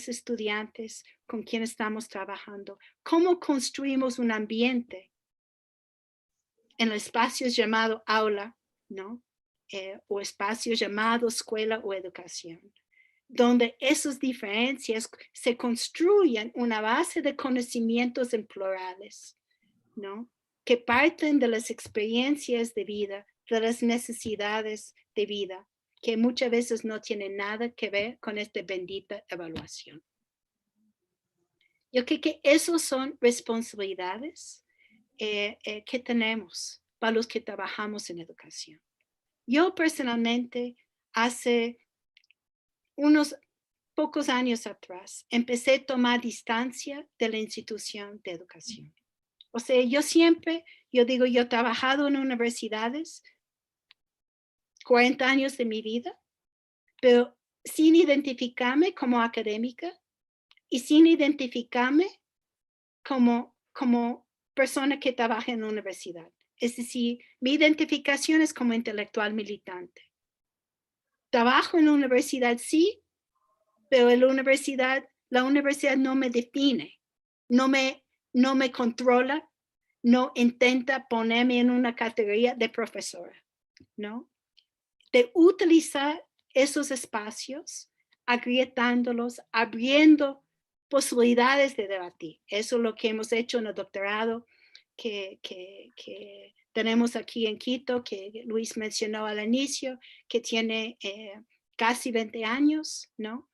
estudiantes con quienes estamos trabajando. ¿Cómo construimos un ambiente en espacios llamados aula, ¿no? O espacios llamados escuela o educación, donde esas diferencias se construyen una base de conocimientos en plurales, ¿no? Que parten de las experiencias de vida, de las necesidades de vida, que muchas veces no tienen nada que ver con esta bendita evaluación. Yo creo que esas son responsabilidades que tenemos para los que trabajamos en educación. Yo personalmente, hace unos pocos años atrás, empecé a tomar distancia de la institución de educación. O sea, yo he trabajado en universidades 40 años de mi vida, pero sin identificarme como académica y sin identificarme como persona que trabaja en la universidad. Es decir, mi identificación es como intelectual militante. Trabajo en la universidad, sí, pero en la universidad no me define, no me controla, no intenta ponerme en una categoría de profesora, ¿no? De utilizar esos espacios, agrietándolos, abriendo posibilidades de debatir. Eso es lo que hemos hecho en el doctorado que tenemos aquí en Quito, que Luis mencionó al inicio, que tiene casi 20 años, ¿no?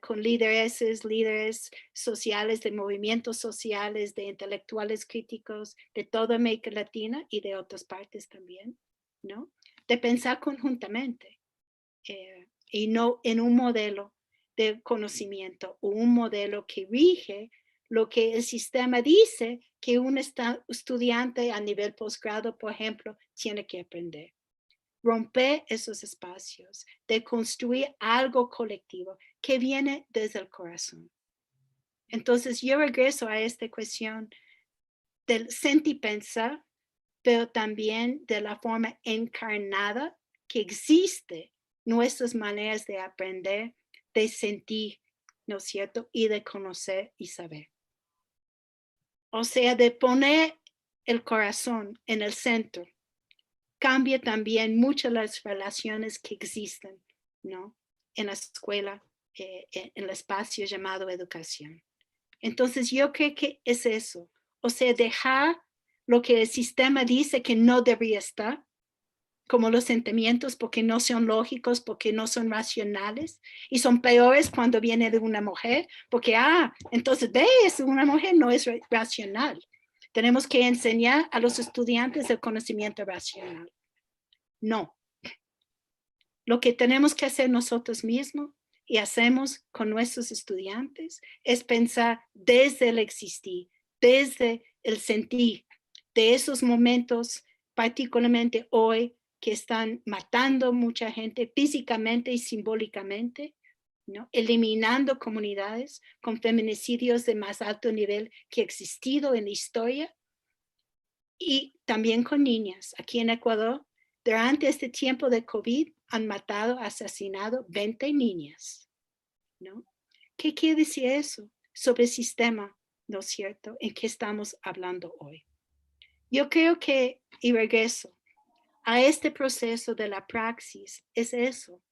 Con líderes sociales, de movimientos sociales, de intelectuales críticos de toda América Latina y de otras partes también, ¿no? De pensar conjuntamente y no en un modelo de conocimiento o un modelo que rige lo que el sistema dice que un estudiante a nivel posgrado, por ejemplo, tiene que aprender. romper esos espacios, de construir algo colectivo que viene desde el corazón. Entonces yo regreso a esta cuestión del sentir pensar, pero también de la forma encarnada que existe nuestras maneras de aprender, de sentir, ¿no es cierto? Y de conocer y saber. O sea, de poner el corazón en el centro, cambia también muchas las relaciones que existen, ¿no? En la escuela, en el espacio llamado educación. Entonces yo creo que es eso. O sea, dejar lo que el sistema dice que no debería estar, como los sentimientos, porque no son lógicos, porque no son racionales, y son peores cuando viene de una mujer, porque, entonces, es una mujer, no es racional. Tenemos que enseñar a los estudiantes el conocimiento racional. No. Lo que tenemos que hacer nosotros mismos y hacemos con nuestros estudiantes es pensar desde el existir, desde el sentir, de esos momentos, particularmente hoy, que están matando mucha gente físicamente y simbólicamente, ¿no? Eliminando comunidades con feminicidios de más alto nivel que ha existido en la historia, y también con niñas. Aquí en Ecuador, durante este tiempo de COVID, han matado, asesinado 20 niñas, ¿no? ¿Qué quiere decir eso sobre el sistema, no es cierto, en que estamos hablando hoy? Yo creo que, y regreso, a este proceso de la praxis es eso,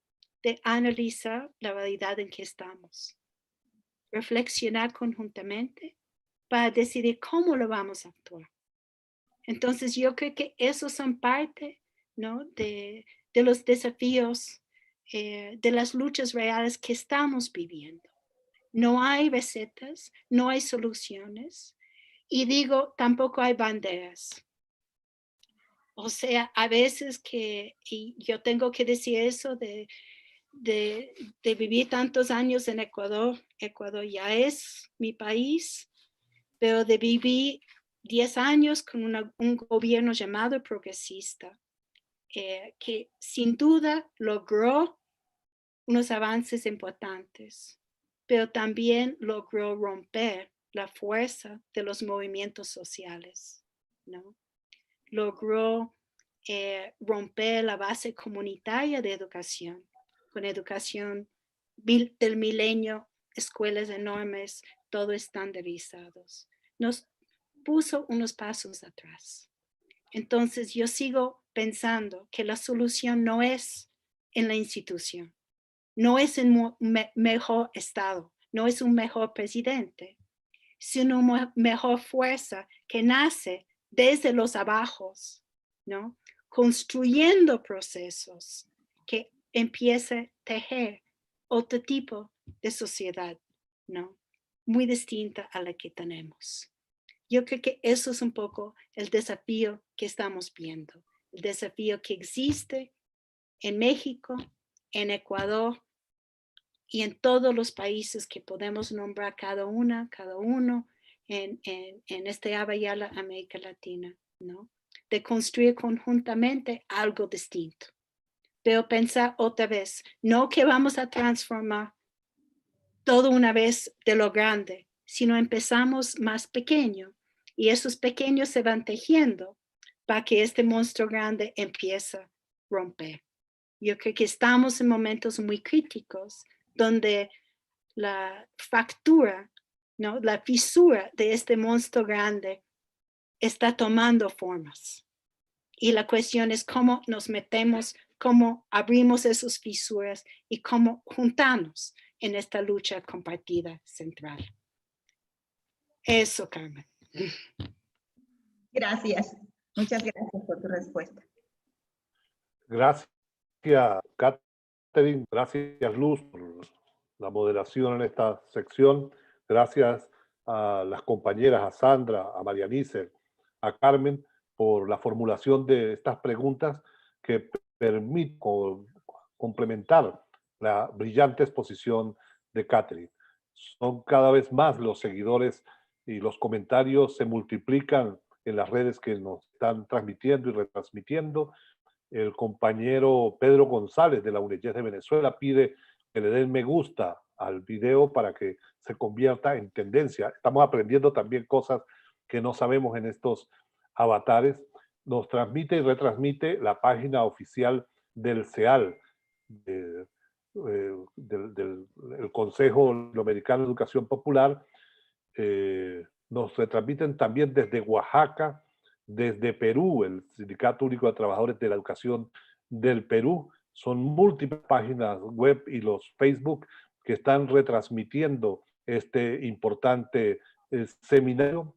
de analizar la realidad en que estamos, reflexionar conjuntamente para decidir cómo lo vamos a actuar. Entonces yo creo que esos son parte, ¿no? de los desafíos, de las luchas reales que estamos viviendo. No hay recetas, no hay soluciones, y digo, tampoco hay banderas. O sea, a veces y yo tengo que decir eso de vivir tantos años en Ecuador. Ecuador ya es mi país, pero de vivir 10 años con un gobierno llamado progresista, que sin duda logró unos avances importantes, pero también logró romper la fuerza de los movimientos sociales, ¿no? Logró romper la base comunitaria de educación, con educación del milenio, escuelas enormes, todo estandarizados. Nos puso unos pasos atrás. Entonces yo sigo pensando que la solución no es en la institución, no es en un mejor Estado, no es un mejor presidente, sino una mejor fuerza que nace desde los abajos, ¿no? Construyendo procesos que empiece a tejer otro tipo de sociedad, ¿no? Muy distinta a la que tenemos. Yo creo que eso es un poco el desafío que estamos viendo, el desafío que existe en México, en Ecuador y en todos los países que podemos nombrar cada uno en este Abayala, América Latina, ¿no? De construir conjuntamente algo distinto. Pero pensar otra vez, no que vamos a transformar todo una vez de lo grande, sino empezamos más pequeño y esos pequeños se van tejiendo para que este monstruo grande empiece a romper. Yo creo que estamos en momentos muy críticos donde la fractura, ¿no? La fisura de este monstruo grande está tomando formas. Y la cuestión es cómo nos metemos, cómo abrimos esas fisuras y cómo juntamos en esta lucha compartida central. Eso, Carmen. Gracias. Muchas gracias por tu respuesta. Gracias, Catherine. Gracias, Luz, por la moderación en esta sección. Gracias a las compañeras, a Sandra, a Marianice, a Carmen, por la formulación de estas preguntas que permiten complementar la brillante exposición de Catherine. Son cada vez más los seguidores y los comentarios se multiplican en las redes que nos están transmitiendo y retransmitiendo, el compañero Pedro González de la UNEYES de Venezuela pide que le den me gusta al video para que se convierta en tendencia. Estamos aprendiendo también cosas que no sabemos en estos avatares. Nos transmite y retransmite la página oficial del CEAL, del Consejo Latinoamericano de Educación Popular. Nos retransmiten también desde Oaxaca, desde Perú, el Sindicato Único de Trabajadores de la Educación del Perú. Son múltiples páginas web y los Facebook que están retransmitiendo este importante seminario.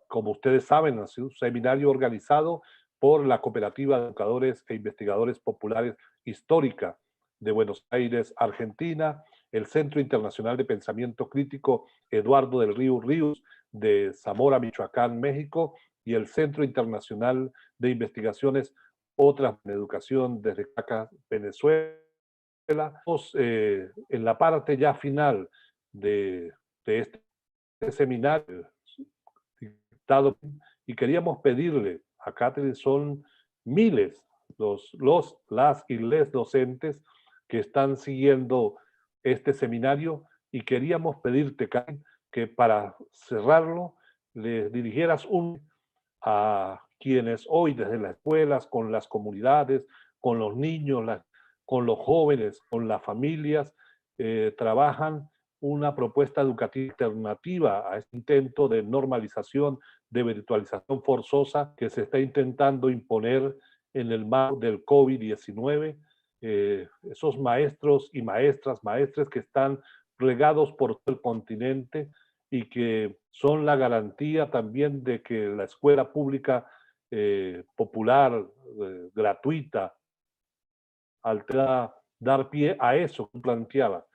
Como ustedes saben, ha sido un seminario organizado por la Cooperativa de Educadores e Investigadores Populares Histórica de Buenos Aires, Argentina, el Centro Internacional de Pensamiento Crítico Eduardo del Río Ríos de Zamora, Michoacán, México, y el Centro Internacional de Investigaciones Otras en Educación desde Caracas, Venezuela. Estamos en la parte ya final de este seminario y queríamos pedirle a Catherine, son miles las y les docentes que están siguiendo este seminario, y queríamos pedirte, Catherine, que para cerrarlo les dirigieras a quienes hoy desde las escuelas, con las comunidades, con los niños, con los jóvenes, con las familias, trabajan una propuesta educativa alternativa a este intento de normalización, de virtualización forzosa que se está intentando imponer en el marco del COVID-19. Esos maestros y maestres que están regados por todo el continente y que son la garantía también de que la escuela pública popular, gratuita, dar pie a eso que planteaba,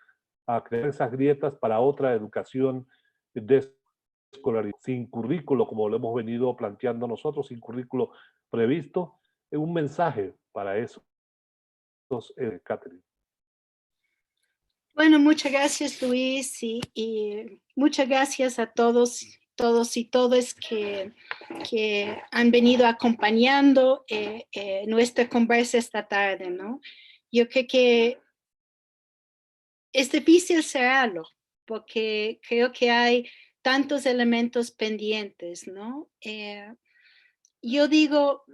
a crear esas grietas para otra educación escolar, sin currículo, como lo hemos venido planteando nosotros, sin currículo previsto. Un mensaje para eso, Catherine. Bueno, muchas gracias, Luis, y muchas gracias a todos y todas que han venido acompañando nuestra conversa esta tarde, ¿no? Yo creo que es difícil cerrarlo, porque creo que hay tantos elementos pendientes, ¿no? Yo digo,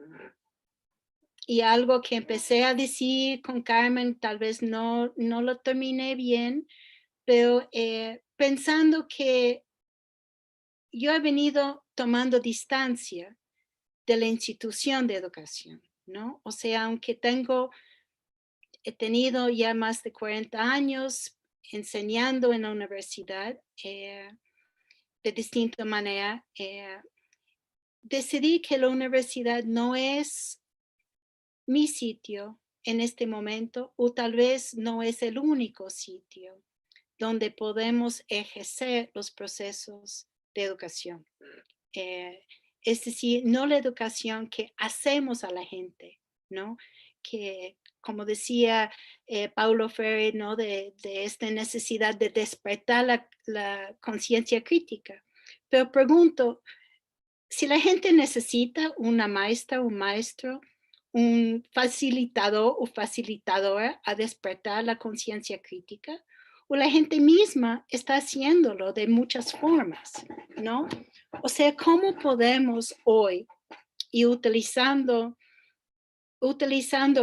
y algo que empecé a decir con Carmen, tal vez no lo terminé bien, pero pensando que yo he venido tomando distancia de la institución de educación, ¿no? O sea, aunque he tenido ya más de 40 años enseñando en la universidad de distinta manera, decidí que la universidad no es mi sitio en este momento, o tal vez no es el único sitio donde podemos ejercer los procesos de educación. Es decir, no la educación que hacemos a la gente, ¿no? Que, como decía Paulo Freire, ¿no? De esta necesidad de despertar la conciencia crítica. Pero pregunto, si la gente necesita una maestra, un maestro, un facilitador o facilitadora a despertar la conciencia crítica, o la gente misma está haciéndolo de muchas formas, ¿no? O sea, ¿cómo podemos hoy, y utilizando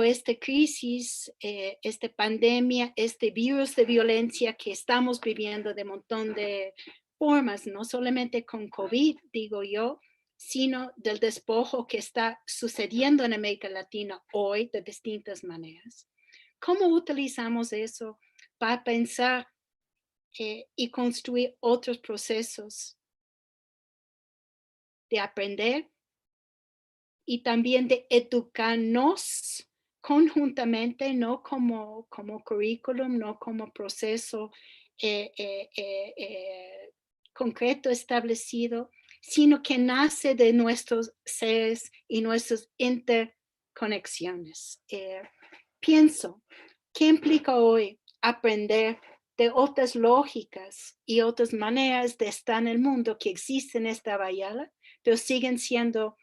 esta crisis, esta pandemia, este virus de violencia que estamos viviendo de un montón de formas, no solamente con COVID, digo yo, sino del despojo que está sucediendo en América Latina hoy de distintas maneras? ¿Cómo utilizamos eso para pensar y construir otros procesos de aprender y también de educarnos conjuntamente, no como currículum, no como proceso concreto establecido, sino que nace de nuestros seres y nuestras interconexiones? Pienso, ¿qué implica hoy aprender de otras lógicas y otras maneras de estar en el mundo que existen en esta bayala, pero siguen siendo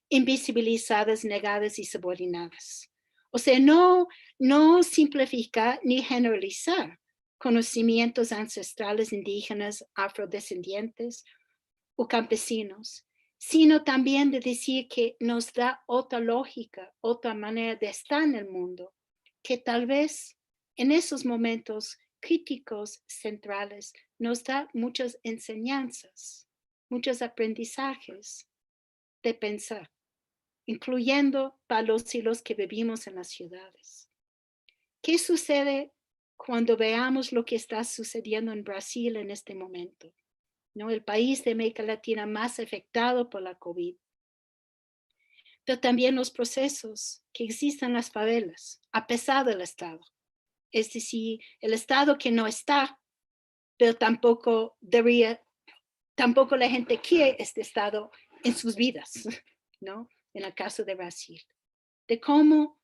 invisibilizadas, negadas y subordinadas. O sea, no simplificar ni generalizar conocimientos ancestrales indígenas, afrodescendientes o campesinos, sino también de decir que nos da otra lógica, otra manera de estar en el mundo, que tal vez en esos momentos críticos centrales nos da muchas enseñanzas, muchos aprendizajes de pensar, incluyendo para los y los que vivimos en las ciudades. ¿Qué sucede cuando veamos lo que está sucediendo en Brasil en este momento? ¿No? El país de América Latina más afectado por la COVID. Pero también los procesos que existen en las favelas, a pesar del Estado. Es decir, el Estado que no está, pero tampoco la gente quiere este Estado en sus vidas, ¿no? En el caso de Brasil. De cómo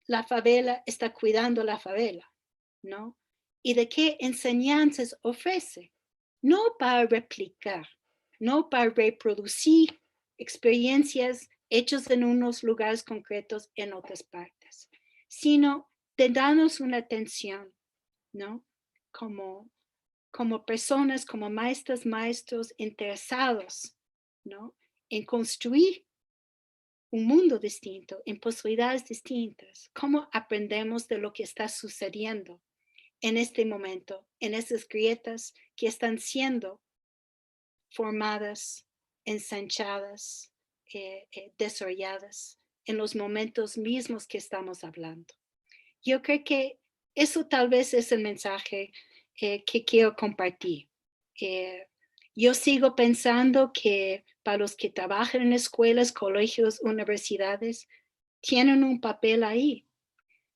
la favela está cuidando la favela, ¿no? Y de qué enseñanzas ofrece, no para replicar, no para reproducir experiencias hechas en unos lugares concretos en otras partes, sino de darnos una atención, ¿no? Como personas, como maestras, maestros interesados, ¿no? En construir un mundo distinto, en posibilidades distintas. ¿Cómo aprendemos de lo que está sucediendo en este momento, en esas grietas que están siendo formadas, ensanchadas, desarrolladas en los momentos mismos que estamos hablando? Yo creo que eso tal vez es el mensaje que quiero compartir. Yo sigo pensando que para los que trabajan en escuelas, colegios, universidades, tienen un papel ahí.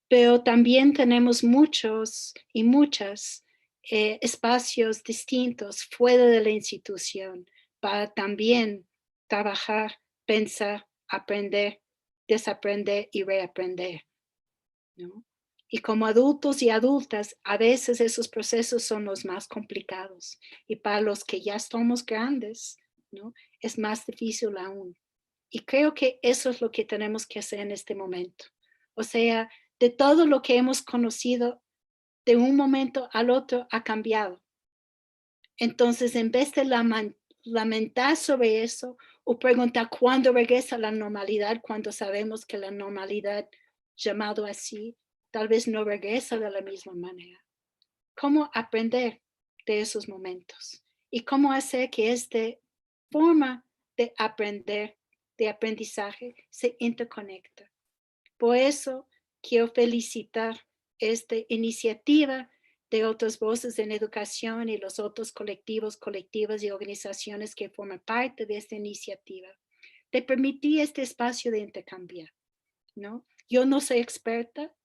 Pero también tenemos muchos y muchas espacios distintos fuera de la institución para también trabajar, pensar, aprender, desaprender y reaprender, ¿no? Y como adultos y adultas, a veces esos procesos son los más complicados. Y para los que ya somos grandes, ¿no? Es más difícil aún. Y creo que eso es lo que tenemos que hacer en este momento. O sea, de todo lo que hemos conocido, de un momento al otro ha cambiado. Entonces, en vez de lamentar sobre eso o preguntar cuándo regresa la normalidad, cuando sabemos que la normalidad, llamado así, tal vez no regresa de la misma manera. ¿Cómo aprender de esos momentos? Y cómo hacer que esta forma de aprender, de aprendizaje, se interconecta. Por eso quiero felicitar esta iniciativa de otras voces en educación y los otros colectivos, colectivas y organizaciones que forman parte de esta iniciativa, de permitir este espacio de intercambiar, ¿no? Yo no soy experta,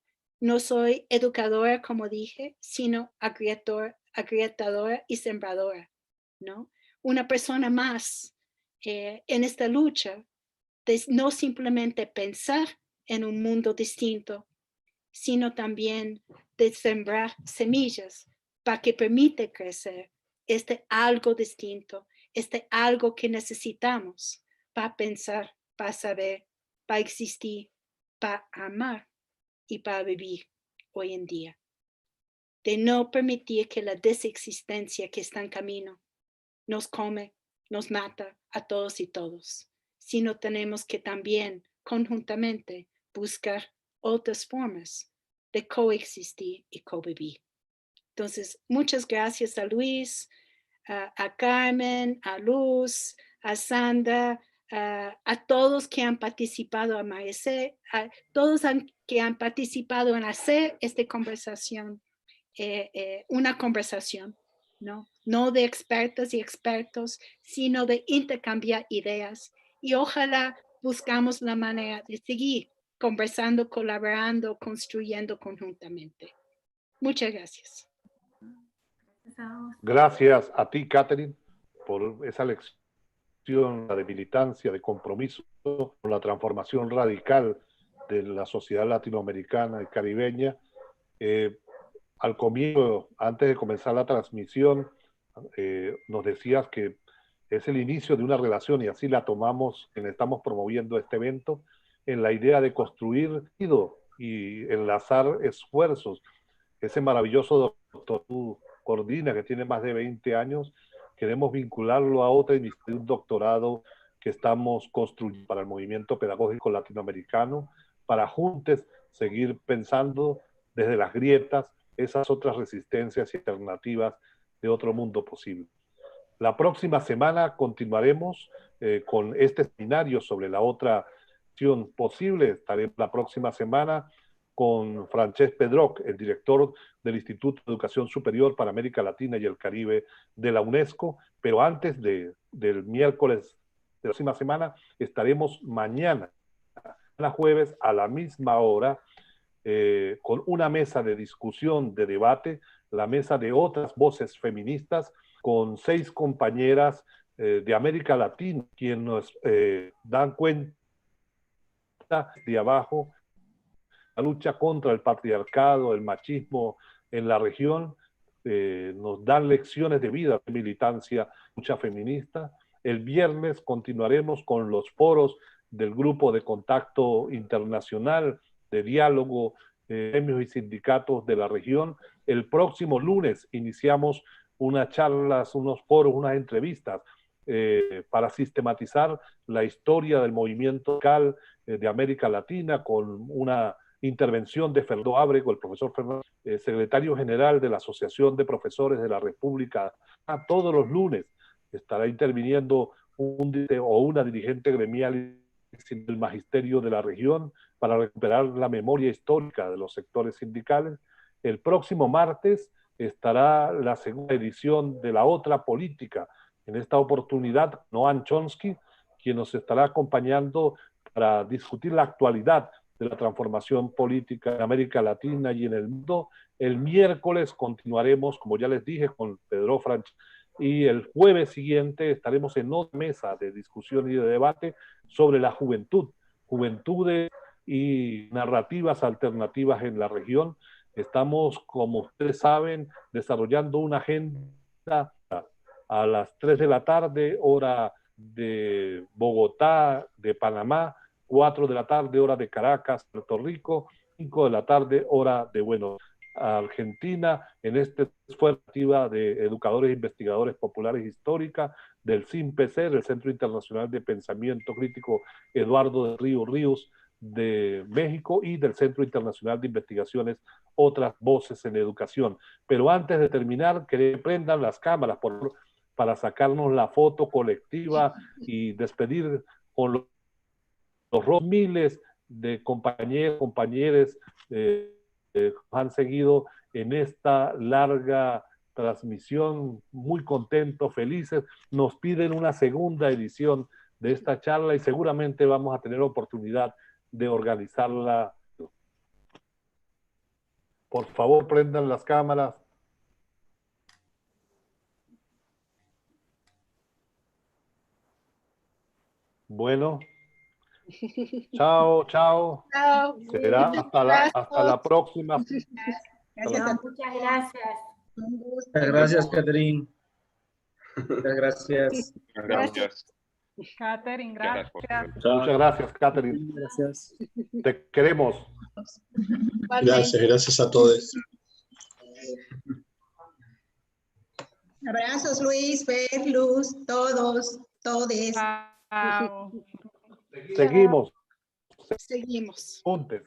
no soy educadora, como dije, sino agrietadora y sembradora, ¿no? Una persona más en esta lucha de no simplemente pensar en un mundo distinto, sino también de sembrar semillas para que permite crecer algo distinto, algo que necesitamos para pensar, para saber, para existir, para amar y para vivir hoy en día. De no permitir que la desexistencia que está en camino nos come, nos mata a todos y todos, sino tenemos que también conjuntamente buscar otras formas de coexistir y convivir. Entonces, muchas gracias a Luis, a Carmen, a Luz, a Sandra, a todos que han participado, a Maricé, a todos que han participado en hacer esta conversación, una conversación, ¿no? No de expertas y expertos, sino de intercambiar ideas. Y ojalá buscamos la manera de seguir conversando, colaborando, construyendo conjuntamente. Muchas gracias. Gracias a ti, Catherine, por esa lección de militancia, de compromiso con la transformación radical de la sociedad latinoamericana y caribeña. Al comienzo, antes de comenzar la transmisión, nos decías que es el inicio de una relación y así la tomamos, quienes estamos promoviendo este evento, en la idea de construir y enlazar esfuerzos. Ese maravilloso doctor Cordina, que tiene más de 20 años, queremos vincularlo a otra iniciativa, un doctorado que estamos construyendo para el movimiento pedagógico latinoamericano, para juntos seguir pensando desde las grietas esas otras resistencias y alternativas de otro mundo posible. La próxima semana continuaremos con este seminario sobre la otra acción posible. Estaré la próxima semana con Francesc Pedroch, el director del Instituto de Educación Superior para América Latina y el Caribe de la UNESCO, pero antes del miércoles de la próxima semana estaremos mañana, jueves, a la misma hora, con una mesa de discusión, de debate, la mesa de otras voces feministas, con 6 compañeras de América Latina, quienes nos dan cuenta de abajo la lucha contra el patriarcado, el machismo en la región, nos dan lecciones de vida, de militancia, lucha feminista. El viernes continuaremos con los foros del Grupo de Contacto Internacional de Diálogo, gremios y sindicatos de la región. El próximo lunes iniciamos unas charlas, unos foros, unas entrevistas para sistematizar la historia del movimiento local de América Latina con una intervención de Fernando Ábrego, el profesor Fernando, secretario general de la Asociación de Profesores de la República. Todos los lunes estará interviniendo una dirigente gremial del magisterio de la región para recuperar la memoria histórica de los sectores sindicales. El próximo martes estará la segunda edición de La Otra Política. En esta oportunidad, Noam Chomsky, quien nos estará acompañando para discutir la actualidad de la transformación política en América Latina y en el mundo. El miércoles continuaremos, como ya les dije, con Pedro Franch, y el jueves siguiente estaremos en otra mesa de discusión y de debate sobre la juventud, juventudes y narrativas alternativas en la región. Estamos, como ustedes saben, desarrollando una agenda a las 3 de la tarde, hora de Bogotá, de Panamá, 4 de la tarde, hora de Caracas, Puerto Rico, 5 de la tarde, hora de Buenos Aires, Argentina, en este esfuerzo de educadores e investigadores populares históricas del CIMPC, del Centro Internacional de Pensamiento Crítico Eduardo de Ríos de México, y del Centro Internacional de Investigaciones Otras Voces en Educación. Pero antes de terminar, que prendan las cámaras para sacarnos la foto colectiva y despedir con los miles de compañeros han seguido en esta larga transmisión, muy contentos, felices. Nos piden una segunda edición de esta charla y seguramente vamos a tener oportunidad de organizarla. Por favor, prendan las cámaras. Bueno. Chao, chao. Chao. Será hasta la próxima. Muchas gracias. Un gusto. Muchas gracias, Catherine. Muchas gracias. Gracias. Catherine, Gracias. gracias. Muchas gracias, Catherine. Gracias. Te queremos. Gracias a todos. Abrazos, Luis, Fer, Luz, todos, todes. Chao. Seguimos Seguimos. juntos.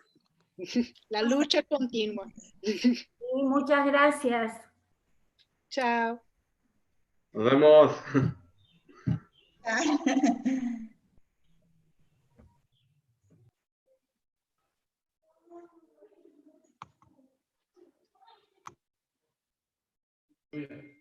La lucha continua. Sí, muchas gracias. Chao. Nos vemos. Bien.